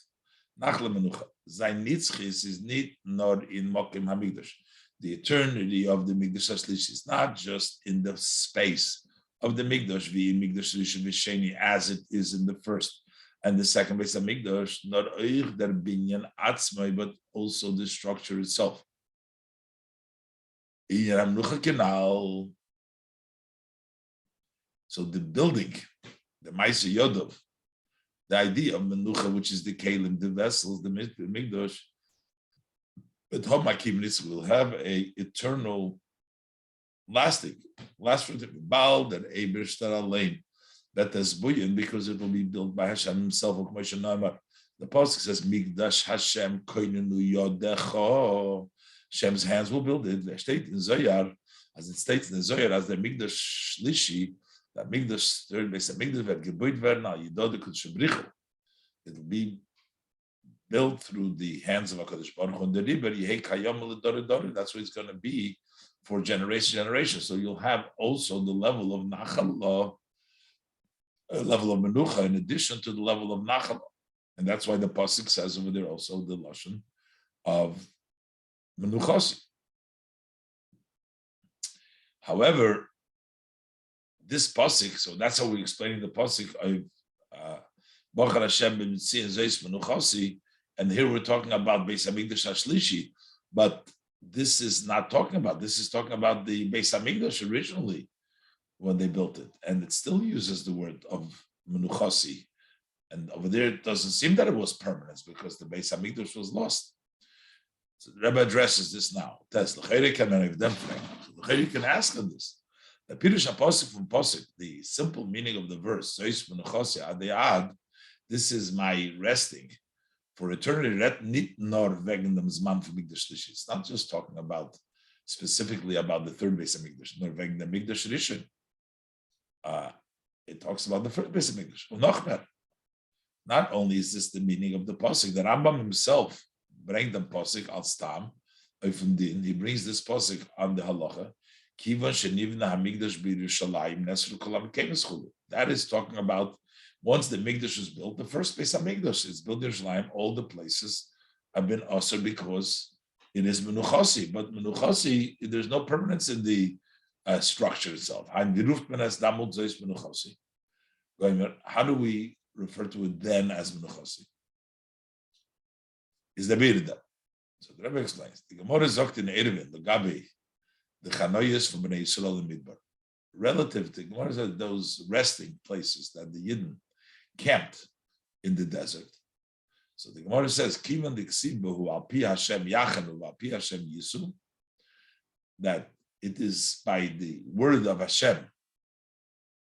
Speaker 1: Nachla menucha. Zayin nitzchis is not nor in Mokim HaMigdash. The eternity of the Migdash Hashlishi is not just in the space of the Migdash, the Migdash Rishon V'Sheni, as it is in the first and the second base of Migdash, not oich der binyan atzmai, but also the structure itself. So the building, the Maisa Yodov, the idea of Menucha, which is the Kalim, the vessels, the Migdash, but Homakim will have a eternal, lasting, last for the Baal that Eber Shtar Lane, that is buoyant because it will be built by Hashem himself. The Pasuk says, Migdash Hashem Koinenu Yodecho. Hashem's hands will build it. They state in Zoyar, as it states in the Zoyar, as the Migdash Shlishi, that Migdash third base, Migdash that gebuit verna Yidode Kutshabrichu. It will be built through the hands of HaKadosh Baruch Hu. The Riber Yehei Kayom L'Dore. That's what it's going to be for generation. So you'll have also the level of Nachal, level of Menucha, in addition to the level of Nachal, and that's why the pasuk says over there also the lashon of Menuchasi. However, this pasuk, so that's how we're explaining the pasuk of Bachar Hashem b'mitzi and Zeis Menuchasi, and here we're talking about Beis Hamikdash Hashlishi, but this is not talking about. This is talking about the Beis Hamikdash originally when they built it, and it still uses the word of Menuchasi, and over there it doesn't seem that it was permanent because the Beis Hamikdash was lost. So the Rebbe addresses this now. The Chelek can ask on this. The Pirush HaPosik from Posik, the simple meaning of the verse, this is my resting for eternity. It's not just talking about specifically about the third base of Mikdash, nor wegen the Mikdash Rishon. It talks about the first base of Mikdash. Not only is this the meaning of the Posik, the Rambam himself brings the Posik al Stam, he brings this Posik on the Halacha, That is talking about once the Mikdash is built, the first Beis HaMikdash is built in Yerushalayim. All the places have been also because it is menuchasi, but menuchasi, there's no permanence in the structure itself. How do we refer to it then as menuchasi? Is the birda. So the Rebbe explains. The Gemara zogt in Erevin, the Gabi, the Chanoyas from Bnei Yisrael and Midbar. Relative to Gemara said those resting places that the Yidden camped in the desert. So the Gemara says, Kivan diksibahu al pi Hashem yachanu al pi Hashem yisu, that it is by the word of Hashem,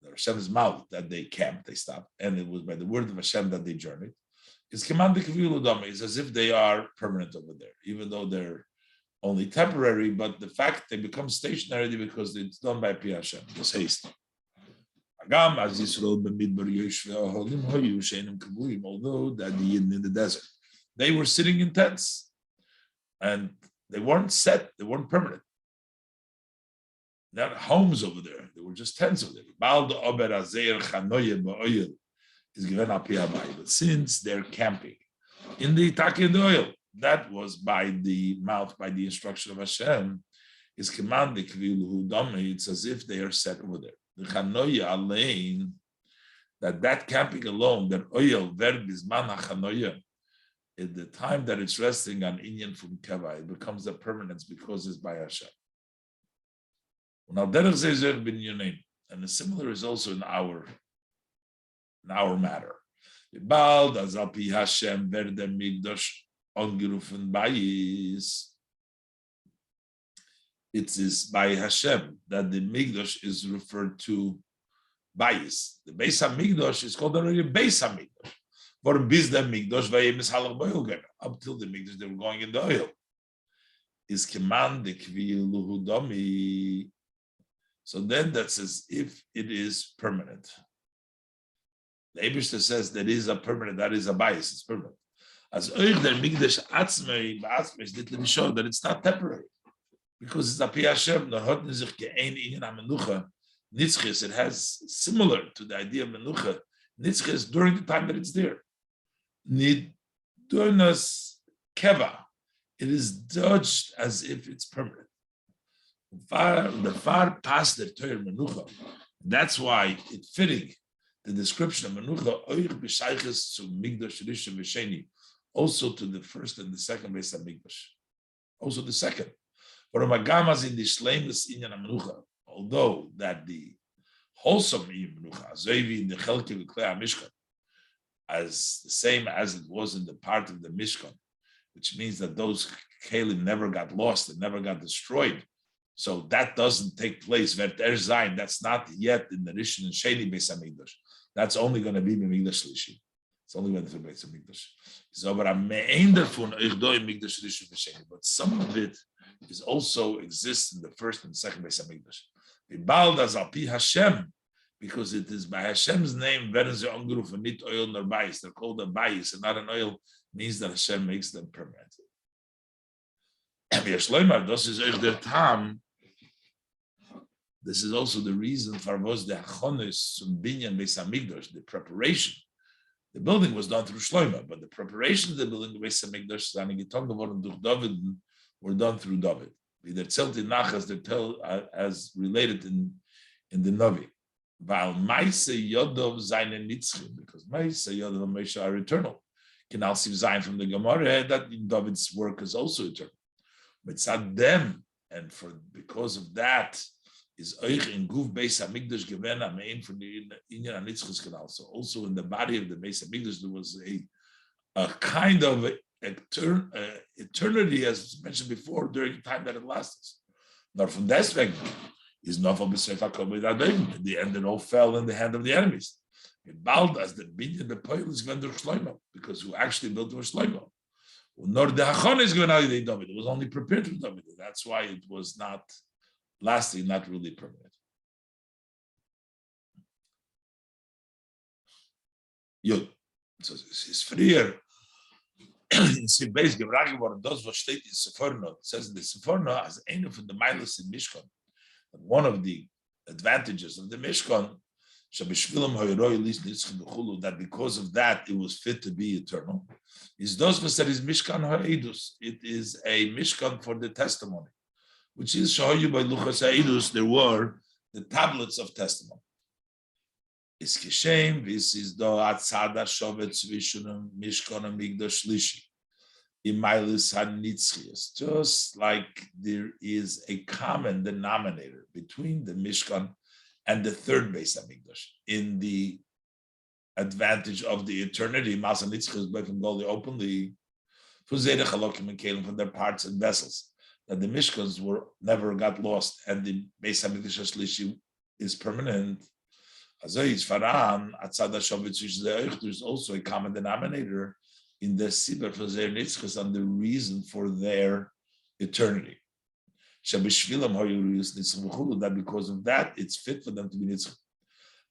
Speaker 1: Hashem's mouth, that they camped, they stopped, and it was by the word of Hashem that they journeyed. It's it's as if they are permanent over there, even though they're only temporary, but the fact they become stationary because it's done by Pi Hashem. Just haste. Although that the Yidden in the desert, they were sitting in tents, and they weren't set, they weren't permanent. Not homes over there, they were just tents over there. Is given up here by, but since they're camping in the Taki and the oil, that was by the mouth, by the instruction of Hashem, is commanded. It's as if they are set over there. The Chanoya Alein, that camping alone, that oil verb is man Chanoya, at the time that it's resting on Inyan from Keva, it becomes a permanence because it's by Hashem. Now, and the similar is also in our matter. It is by Hashem that the Migdosh is referred to Bayis. The Beis HaMikdash is called already Beis HaMikdash. Up till the Migdosh, they were going in the oil. Is command the Kviluhudami. So then that's as if it is permanent. The Eibishter says that is a permanent, that is a bias, it's permanent. As Oich der Migdash Atzmei is literally show that it's not temporary. Because it's a Pi Hashem, the Hot Nizich Ke'ein Inyan HaMenucha, Nitzchis, it has similar to the idea of Menucha, Nitzchis during the time that it's there. Nidurnas Keva, it is judged as if it's permanent. The far past the Torah Menucha, that's why it's fitting. The description of Menucha, also to the first and the second Beis HaMikdash. Also the second. But Magamas in the Shleimus Inyan Menucha, although that the wholesome Menucha, Zevi in the Chelek Mishkan, as the same as it was in the part of the Mishkan, which means that those Kalim never got lost and never got destroyed. So that doesn't take place. That's not yet in the Rishon and Sheni Beis HaMikdash. That's only going to be Mikdash Shlishi. It's only when the Beis HaMikdash. But some of it is also exists in the first and second Beis HaMikdash. Because it is by Hashem's name, they're called a bayis, and not an oil means that Hashem makes them permanent. This is also the reason for the the preparation. The building was done through Shlomo, but the preparation of the building, the Beis HaMikdash, were done through David. As they tell, as related in the Navi. Because Maisa Yodov and Moshe are eternal. Can also see Zion from the Gemara that David's work is also eternal. But it's not them, and because of that, is Oich in Guf Beis HaMikdash given a main for the Inyan HaNitzchus Canal. So also in the body of the Beis HaMikdash there was a kind of eternity, as mentioned before, during the time that it lasts. Not from that aspect is not from the in the end it all fell in the hand of the enemies. It bowed as the Binyan the Poil is given to Shlomo, because who actually built was Shlomo. Nor the Hachon is given out of David. It was only prepared for David. That's why it was not lasting, not really permanent. Yud. So it's freer. It's basically does what state in Seforno. It says in the Seforno as any of the Milas in Mishkan, One of the advantages of the Mishkan, that because of that it was fit to be eternal, is those that is Mishkan Ha'edus. It is a Mishkan for the testimony, which is Shahayu by Luchas Ha'edus. There were the tablets of testimony. Is Kishem, this is the Atzada Shovet Zvishunum Mishkan Amigdash Lishi. Just like there is a common denominator between the Mishkan and the third Beis Hamikdash in the advantage of the eternity. Masa Nitzchis by from Goli openly from their parts and vessels, that the Mishkans never got lost, and the Beis Hamikdash Shlishi is permanent. There's also a common denominator in the Sibir for their Nitzchus and the reason for their eternity. That because of that, it's fit for them to be Nitzchus.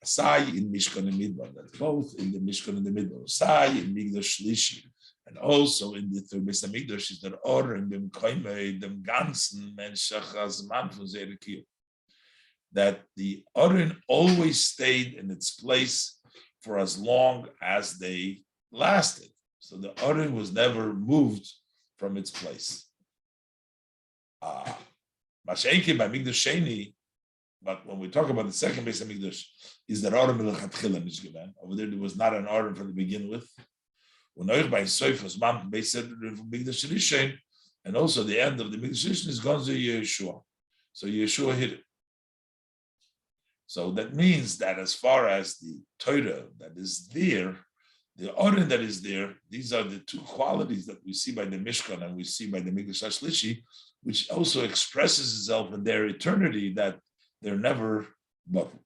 Speaker 1: Asai in Mishkan and Midbar, that's both in the Mishkan and the Midbar. Asai in Migdash Shlishi, and also in the third Beis Hamikdash is that order in dem Koimei, dem ganzen Menschachas Man von Zerikiel. That the Orin always stayed in its place for as long as they lasted. So the Orin was never moved from its place. Mashenki by Migdash Sheni, but when we talk about the second Beis Hamikdash, is that Orin Melchatchila Mishgevan. Over there was not an Orin from the begin with. When by Soifos Man Beis Migdash Rishon, and also the end of the Migdash Rishon is Gonzo Yeshua. So Yeshua hit it. So that means that as far as the Torah that is there, the Orin that is there, these are the two qualities that we see by the Mishkan and we see by the Migdash HaShlishi, which also expresses itself in their eternity, that they're never bottled.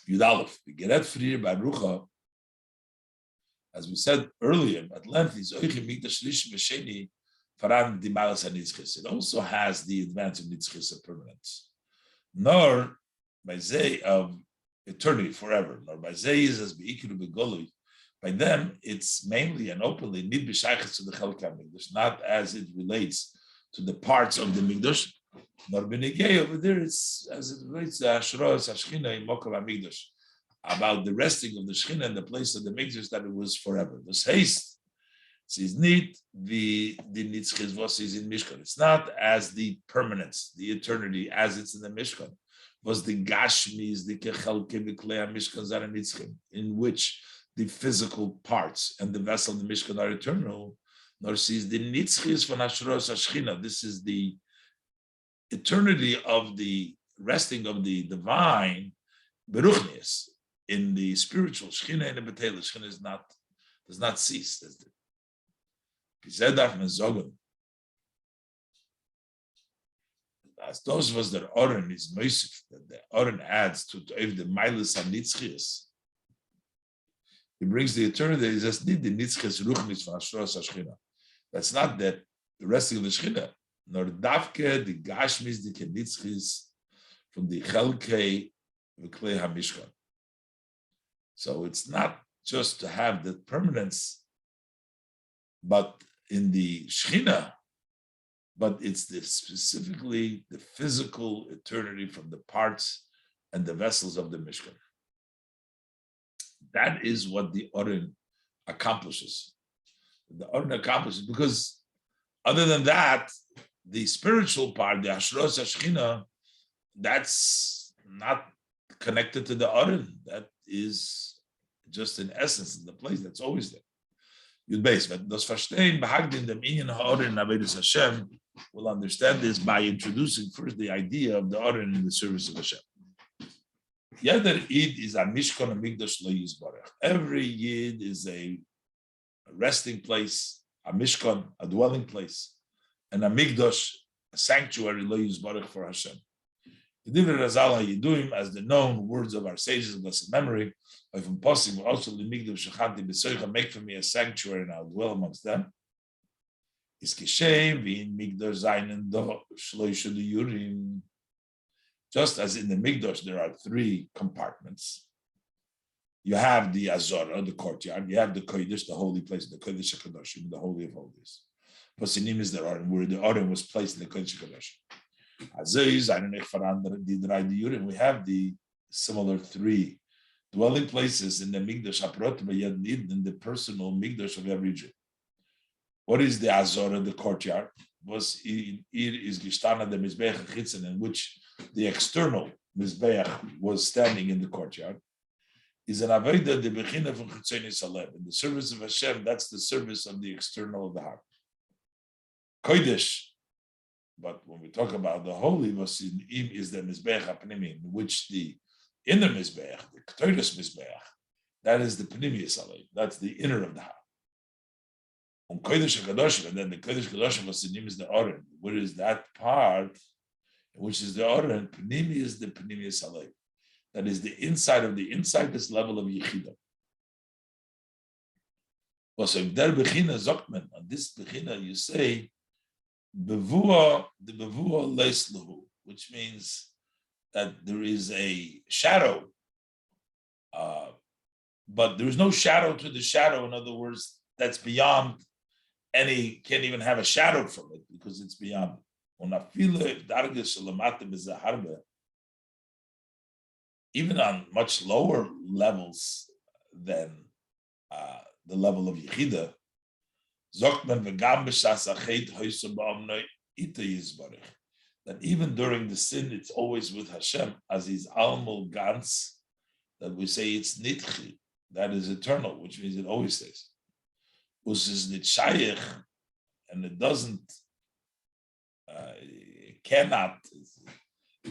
Speaker 1: Yud Aleph, Geret Frir Barucha, as we said earlier, at length, is Oichim Migdash HaShlishi V'Sheni Faran Dimalas HaNitzchis. It also has the advantage of Nitzchis of permanence. Nor by Zay of eternity forever, nor by Zay is as Be'ikiru Begolui. By them, it's mainly and openly nid b'shaychus to the Chelek HaMikdash, not as it relates to the parts of the Mikdash, nor b'negei over there, it's as it relates to Ashros Hashchina in Mokav HaMikdash, about the resting of the Shechina and the place of the Mikdash, that it was forever. This haste, it's neat, the Nitzchis was is in Mishkan. It's not as the permanence, the eternity, as it's in the Mishkan. Was the Gashmis, the Kechelke B'Klei HaMishkan Zara Nitzchim, in which the physical parts and the vessel of the Mishkan are eternal, nor sees the Nitzchis von Ashros Hashchina. This is the eternity of the resting of the divine Beruchnius in the spiritual Shechina and the Betela. Shechina does not cease. As those was their Oren is Moisif, that the Oren adds to the Milas and Nitzchias. He brings the eternity. He says, "Need the Nitzchias Ruchnis from Ashros Hashchina." That's not that the resting of the Shechina, nor Davke the Gashmis the Nitzchias from the Chelkei V'Klei HaMishkan. So it's not just to have the permanence, but in the Shechina. But it's specifically the physical eternity from the parts and the vessels of the Mishkan. That is what the Oren accomplishes. The Oren accomplishes because other than that, the spiritual part, the Ashros Hashchina, that's not connected to the Oren. That is just in essence in the place that's always there. Yud Beis, but das Verstehen behagdim dem Inyan HaOren Avedus Hashem will understand this by introducing first the idea of the Oren in the service of Hashem. Yeder Yid is a Mishkan Hamikdash Lo Yizbarach. Every Yid is a resting place, a Mishkan, a dwelling place, and a Mikdash, a sanctuary Lo Yizbarach for Hashem. Kedivre Razal HaYiduim, as the known words of our sages of blessed memory, if impossible, also the Mikdash Shechanti B'Soicha, make for me a sanctuary and I'll dwell amongst them. Is Kishem v'in Mikdash Zayin Do Shloisha Yurim. Just as in the Mikdash there are three compartments. You have the Azora, the courtyard. You have the Kodesh, the holy place, the Kodesh HaKadoshim, the Holy of Holies. Posinim is the Oren, where the Oren was placed in the Kodesh HaKadoshim. We have the similar three dwelling places in the Migdash in the personal Migdash of every Jew. What is the Azora, the courtyard? Was is Gishtana the Mizbeach Chitzen, in which the external Mizbeach was standing in the courtyard, is an Aveda the Bechina from Chitzeni Saleb. In the service of Hashem, that's the service of the external of the heart. Kodesh, but when we talk about the holy, was in Im is the Mizbeach HaPnimi, in which the inner Mizbeach, the Ktoides Mizbeach, that is the Pnimi Saleb, that's the inner of the heart. Kodesh HaKadoshim, and then the Kodesh HaKadoshim was in Im is the Oren. What is that part, which is the Oren? Pnimi is the Pnimi Saleb. That is the inside of the inside, this level of Yechida. So if there Bechina Zokman, on this Bechina you say, Bevua, the Bevua Leislahu, which means that there is a shadow, but there is no shadow to the shadow. In other words, that's beyond any, can't even have a shadow from it because it's beyond. Even on much lower levels than the level of Yechida, that even during the sin, it's always with Hashem, as is Almul Gans, that we say it's Nitchi, that is eternal, which means it always stays. Us is Nitshayich, and it doesn't, it cannot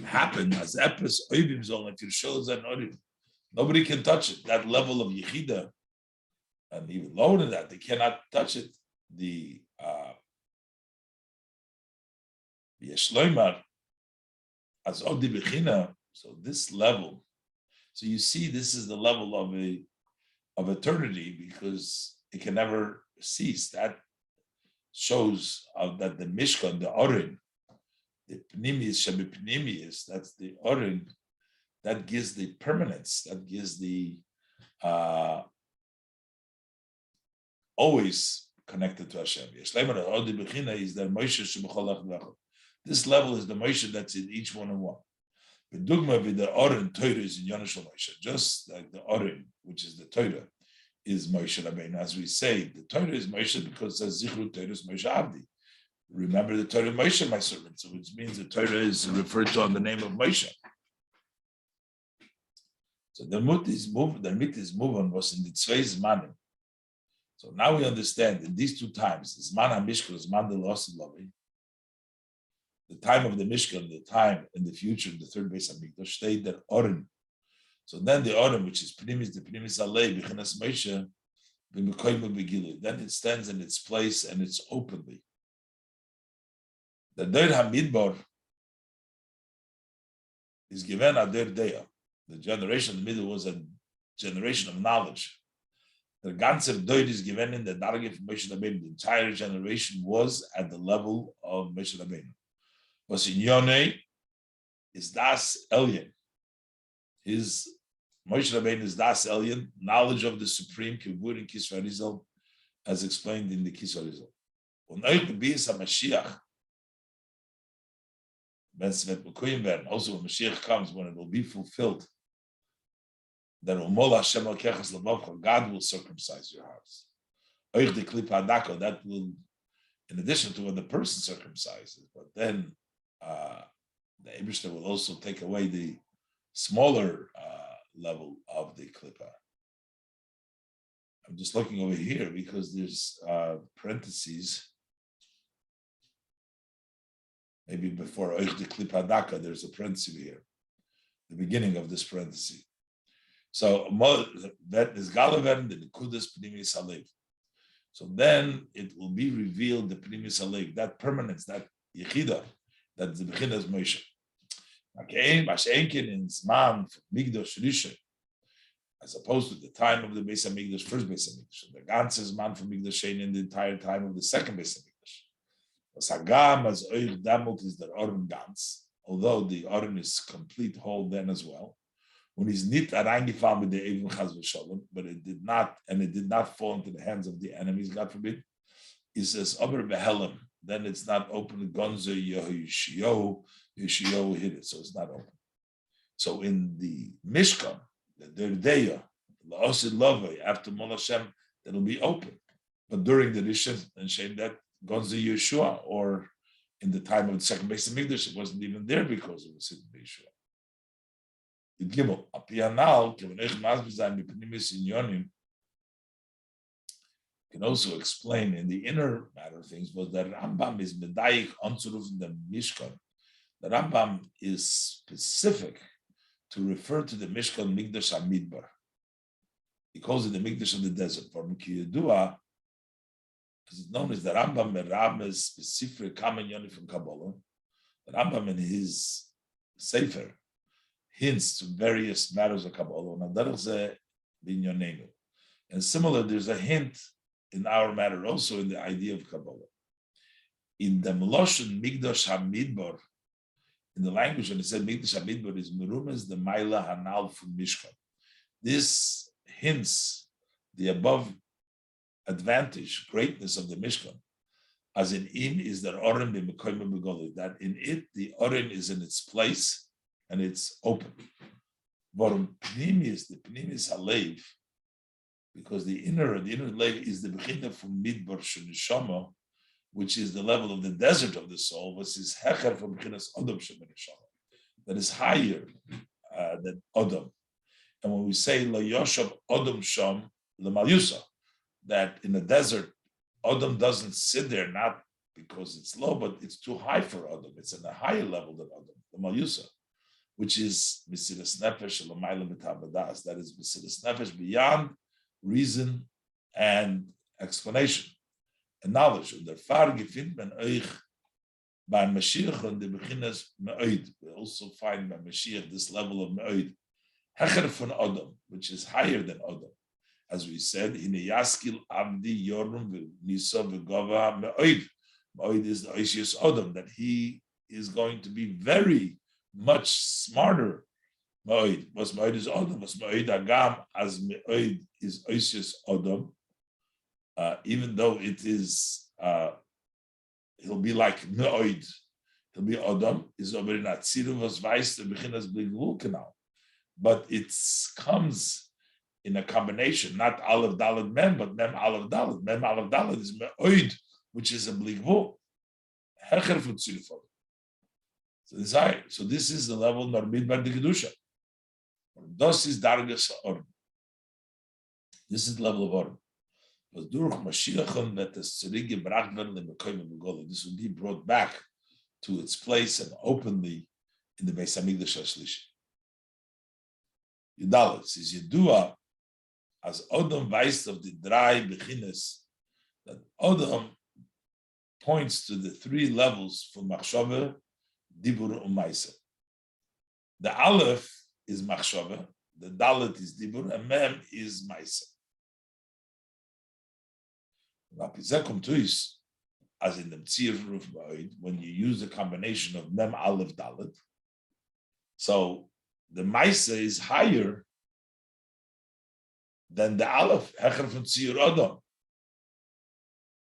Speaker 1: happen as Epis Oivim Zol, that your shows and Oivim. Nobody can touch it. That level of Yechida, and even lower than that, they cannot touch it. The Yeshloimar as Odi Bechina, so this level. So you see, this is the level of eternity because it can never cease. That shows that the Mishkan, the Orin, the Pnimius, Shabi Pnimius, that's the Orin, that gives the permanence, that gives the always connected to Hashem. Is the Moshe. This level is the Moshe that's in each one and one. The Dugma with the Oren Torah is in Yonash Moshe, just like the Oren, which is the Torah, is Moshe Rabbeinu. As we say, the Torah is Moshe because the Zichru Torah is Moshe Abdi. Remember the Torah Moshe, my servant. So which means the Torah is referred to on the name of Moshe. So the Mit is moving was in the Tzvei Zmanim. So now we understand in these two times, Zman HaMishkan, Zman Delosi, the time of the Mishkan, the time in the future, the third base of Mikdash, stayed that Oren. So then the Oren, which is Pnimis, the Pnimis Alei, B'chinas Moshe, B'mekoyim B'gilu, then it stands in its place and it's openly. The Deir HaMidbar is given Ader Deya. The generation in the middle was a generation of knowledge. The ganze Deir is given in the Darge of Moshe Rabbeinu. The entire generation was at the level of Moshe Rabbeinu. Was in Yonei is Das Elyon. His Moshe Rabbeinu is Das Elyon, knowledge of the Supreme Kivur in Kisva Rizal, as explained in the Kisva Rizal. Und euch bebies HaMashiach, also when Mashiach comes, when it will be fulfilled, that God will circumcise your hearts. Euch the Klip HaDako, that will, in addition to when the person circumcises, but then the Eibishter will also take away the smaller level of the Klippa. I'm just looking over here because there's parentheses. Maybe before Oich de Klippa Daka, there's a parenthesis here, the beginning of this parenthesis. So that is Galavan, the Nikudas Pnimis Alev. So then it will be revealed the Pnimis Alev, that permanence, that Yechida, that the Bechinas Moshe. Okay, Mashenkin in Zman Migdosh Rishon, as opposed to the time of the Beis Hamikdash, first Beis Hamikdash, the ganze Zman from Migdosh Shein in the entire time of the second Beis Hamikdash. Sagam as Oich Damut is the Oren Gans, although the Oren is complete whole then as well. When he's nit areingefallen with the Evim Chaz v'Shalom, but it did not fall into the hands of the enemies, God forbid. he says, Ober Behelim, then it's not open. Gonzo Yeshio hit it, so it's not open. So in the Mishkan, the Derdeya, the Osid Lovay, after Mol Hashem, it'll be open. But during the Rishon and Shem, that Gonzo Yeshua, or in the time of the second base of Mikdash, it wasn't even there because it was in Yeshua. The Gimel, Apianal, Kevenech Mazbizan, Mipnimis Inyonim, can also explain in the inner matter of things, was that Rambam is Medayik Ansuruf in the Mishkan. The Rambam is specific to refer to the Mishkan Mikdash HaMidbar. He calls it the Mikdash of the desert. For Mikiyadua, as it's known as the Rambam Merabes specific common yoni from Kabbalah. The Rambam in his Sefer hints to various matters of Kabbalah. And similar, there's a hint in our matter also in the idea of Kabbalah. In the Meloshen Mikdash HaMidbar, in the language, when it said Mikdash HaMidbar is Merumes the Maila Hanal from Mishkan. This hints the above advantage, greatness of the Mishkan, as in is the Oren b'Mekoyim b'Goli, that in it the Oren is in its place and it's open. Vorum Pnimis, the Pnimis Halev, because the inner Lev is the Bechina from Midbar Shenishama, which is the level of the desert of the soul, versus Hecher from Bechinas Odom Shemenishama, that is higher than Odom. And when we say La Yoshav Odom Sham L'Malyusa, that in the desert, Odom doesn't sit there, not because it's low, but it's too high for Odom. It's at a higher level than Odom, the Malyusa, which is Mesiras Nefesh L'Mayla Mitabadas. That is Mesiras Nefesh beyond reason and explanation and knowledge. Und der Fahr gefindt man euch by Mashiach und the Bechinas Me'oid. We also find by Mashiach this level of Me'oid. Hecher von Odom, which is higher than Odom. As we said, Hine Yaskil Abdi Yorum Nisa V'Gova Me'oid. Me'oid is the Oisius Odom, that he is going to be very much smarter. Me'oid. Was Me'oid is Odom, was Me'oid Agam, as Me'oid is Oisius Odom. Even though it is, he'll be like Me'oid, he'll be Odom, is over in Atziru was Weiss, the Bechinas Bligvul Canal. But it comes in a combination, not Aleph Dalet Mem, but Mem Aleph Dalet. Mem Aleph Dalet is Me'oid, which is a Bligvul. Hecher for Tzilifot. So this is the level Normid Bar de Kedusha. Das is Dargas Orm. This is the level of Orm. But durch Mashiach that is zurückgebracht werden in Mekoyim Begoli. This will be brought back to its place and openly in the Beis Hamikdash HaShlishi. Yudalet says Yedua as Odom weist of the dry Bechines, that Odom points to the three levels for Machshava, Dibur, and Maisa. The Aleph is Machshava, the Dalet is Dibur, and Mem is Maisa. As in the Tzir Ruf Ba'id, when you use a combination of Mem Aleph Dalet, so the Maisa is higher than the Aleph, Hecher from Tzir Odom.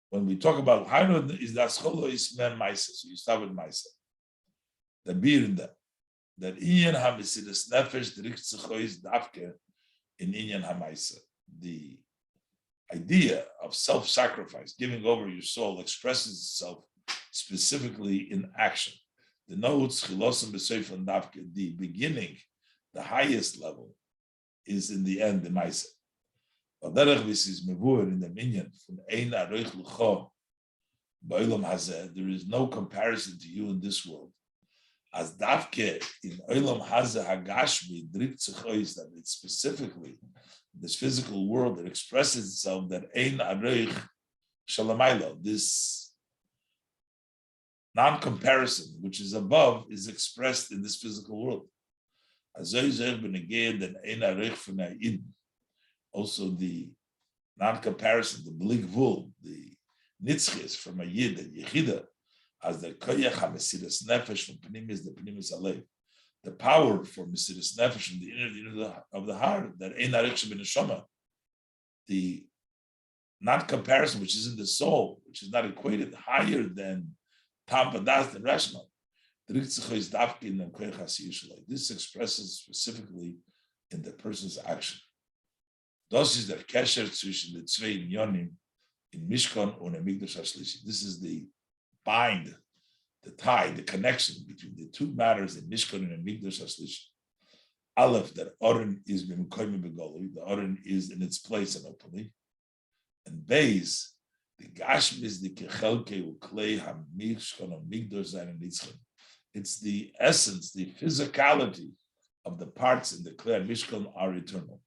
Speaker 1: When we talk about higher, is the Ascholo is Mem Maisa, so you start with Maisa. The Birda, that Inyan HaMesiras Nefesh Drikt Zechois Davke in Inyan HaMaisa. The idea of self-sacrifice, giving over your soul, expresses itself specifically in action. The notes, Chilosim B'Seif and Davke, the beginning, the highest level, is in the end the Maisa. This is Mevur in the Minyan, from Ein Aroich L'cho, Ba'olam Hazeh, there is no comparison to you in this world. As Davke in Olam Hazeh Hagashmi, Drik Tzechois, that it's specifically this physical world that expresses itself, that Ein Aroich Shalamayla, this non-comparison, which is above, is expressed in this physical world. Also the non-comparison, the Bligvul, the Nitzchis from a Yid, the Yechida, as the Koyach HaMesiras Nefesh from Pnimis, the Pnimis Alev, the power for Mesiras Nefesh from the inner of the heart, that Ein Arich Sheb'Neshama, the not comparison, which is in the soul, which is not equated higher than tam vadas, than rational. This expresses specifically in the person's action. Das ist der Kesher zwischen den zwei Inyonim in Mishkan und im Mikdash HaShlishi. This is the bind, the tie, the connection between the two matters in Mishkan and Mikdash HaShlishi. Aleph, that Oren is b'mkoyim b'golui, the Oren is in its place and openly. And Beis, the Gashmi is the Kechelke u'klei ha-Mishkan ha-Mikdash zayin nitzchen. It's the essence, the physicality of the parts in the Klei Mishkan are eternal.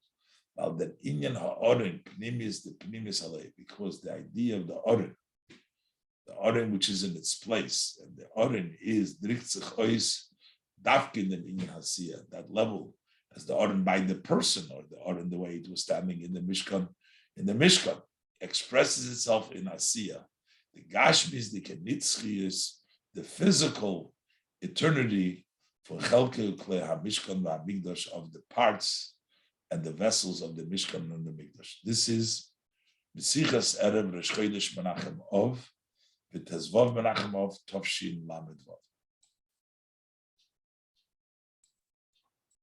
Speaker 1: Now that Inyan ha-Oren, Pnimis, the Pnimis halei, because the idea of the Oren which is in its place, and the Oren is Dritzich Ois, Dafkin and Inyan Hasiyah, that level, as the Oren by the person, or the Oren the way it was standing in the Mishkan, expresses itself in Hasiyah. The Gashmis, the Kenitzchius, the physical eternity for Chelke Klei HaMishkan VaMikdash of the parts and the vessels of the Mishkan and the Mikdash. This is Sichas Erev Rosh Chodesh Menachem Av, V'Tezvav Menachem Av Tovshin Lamed Vav.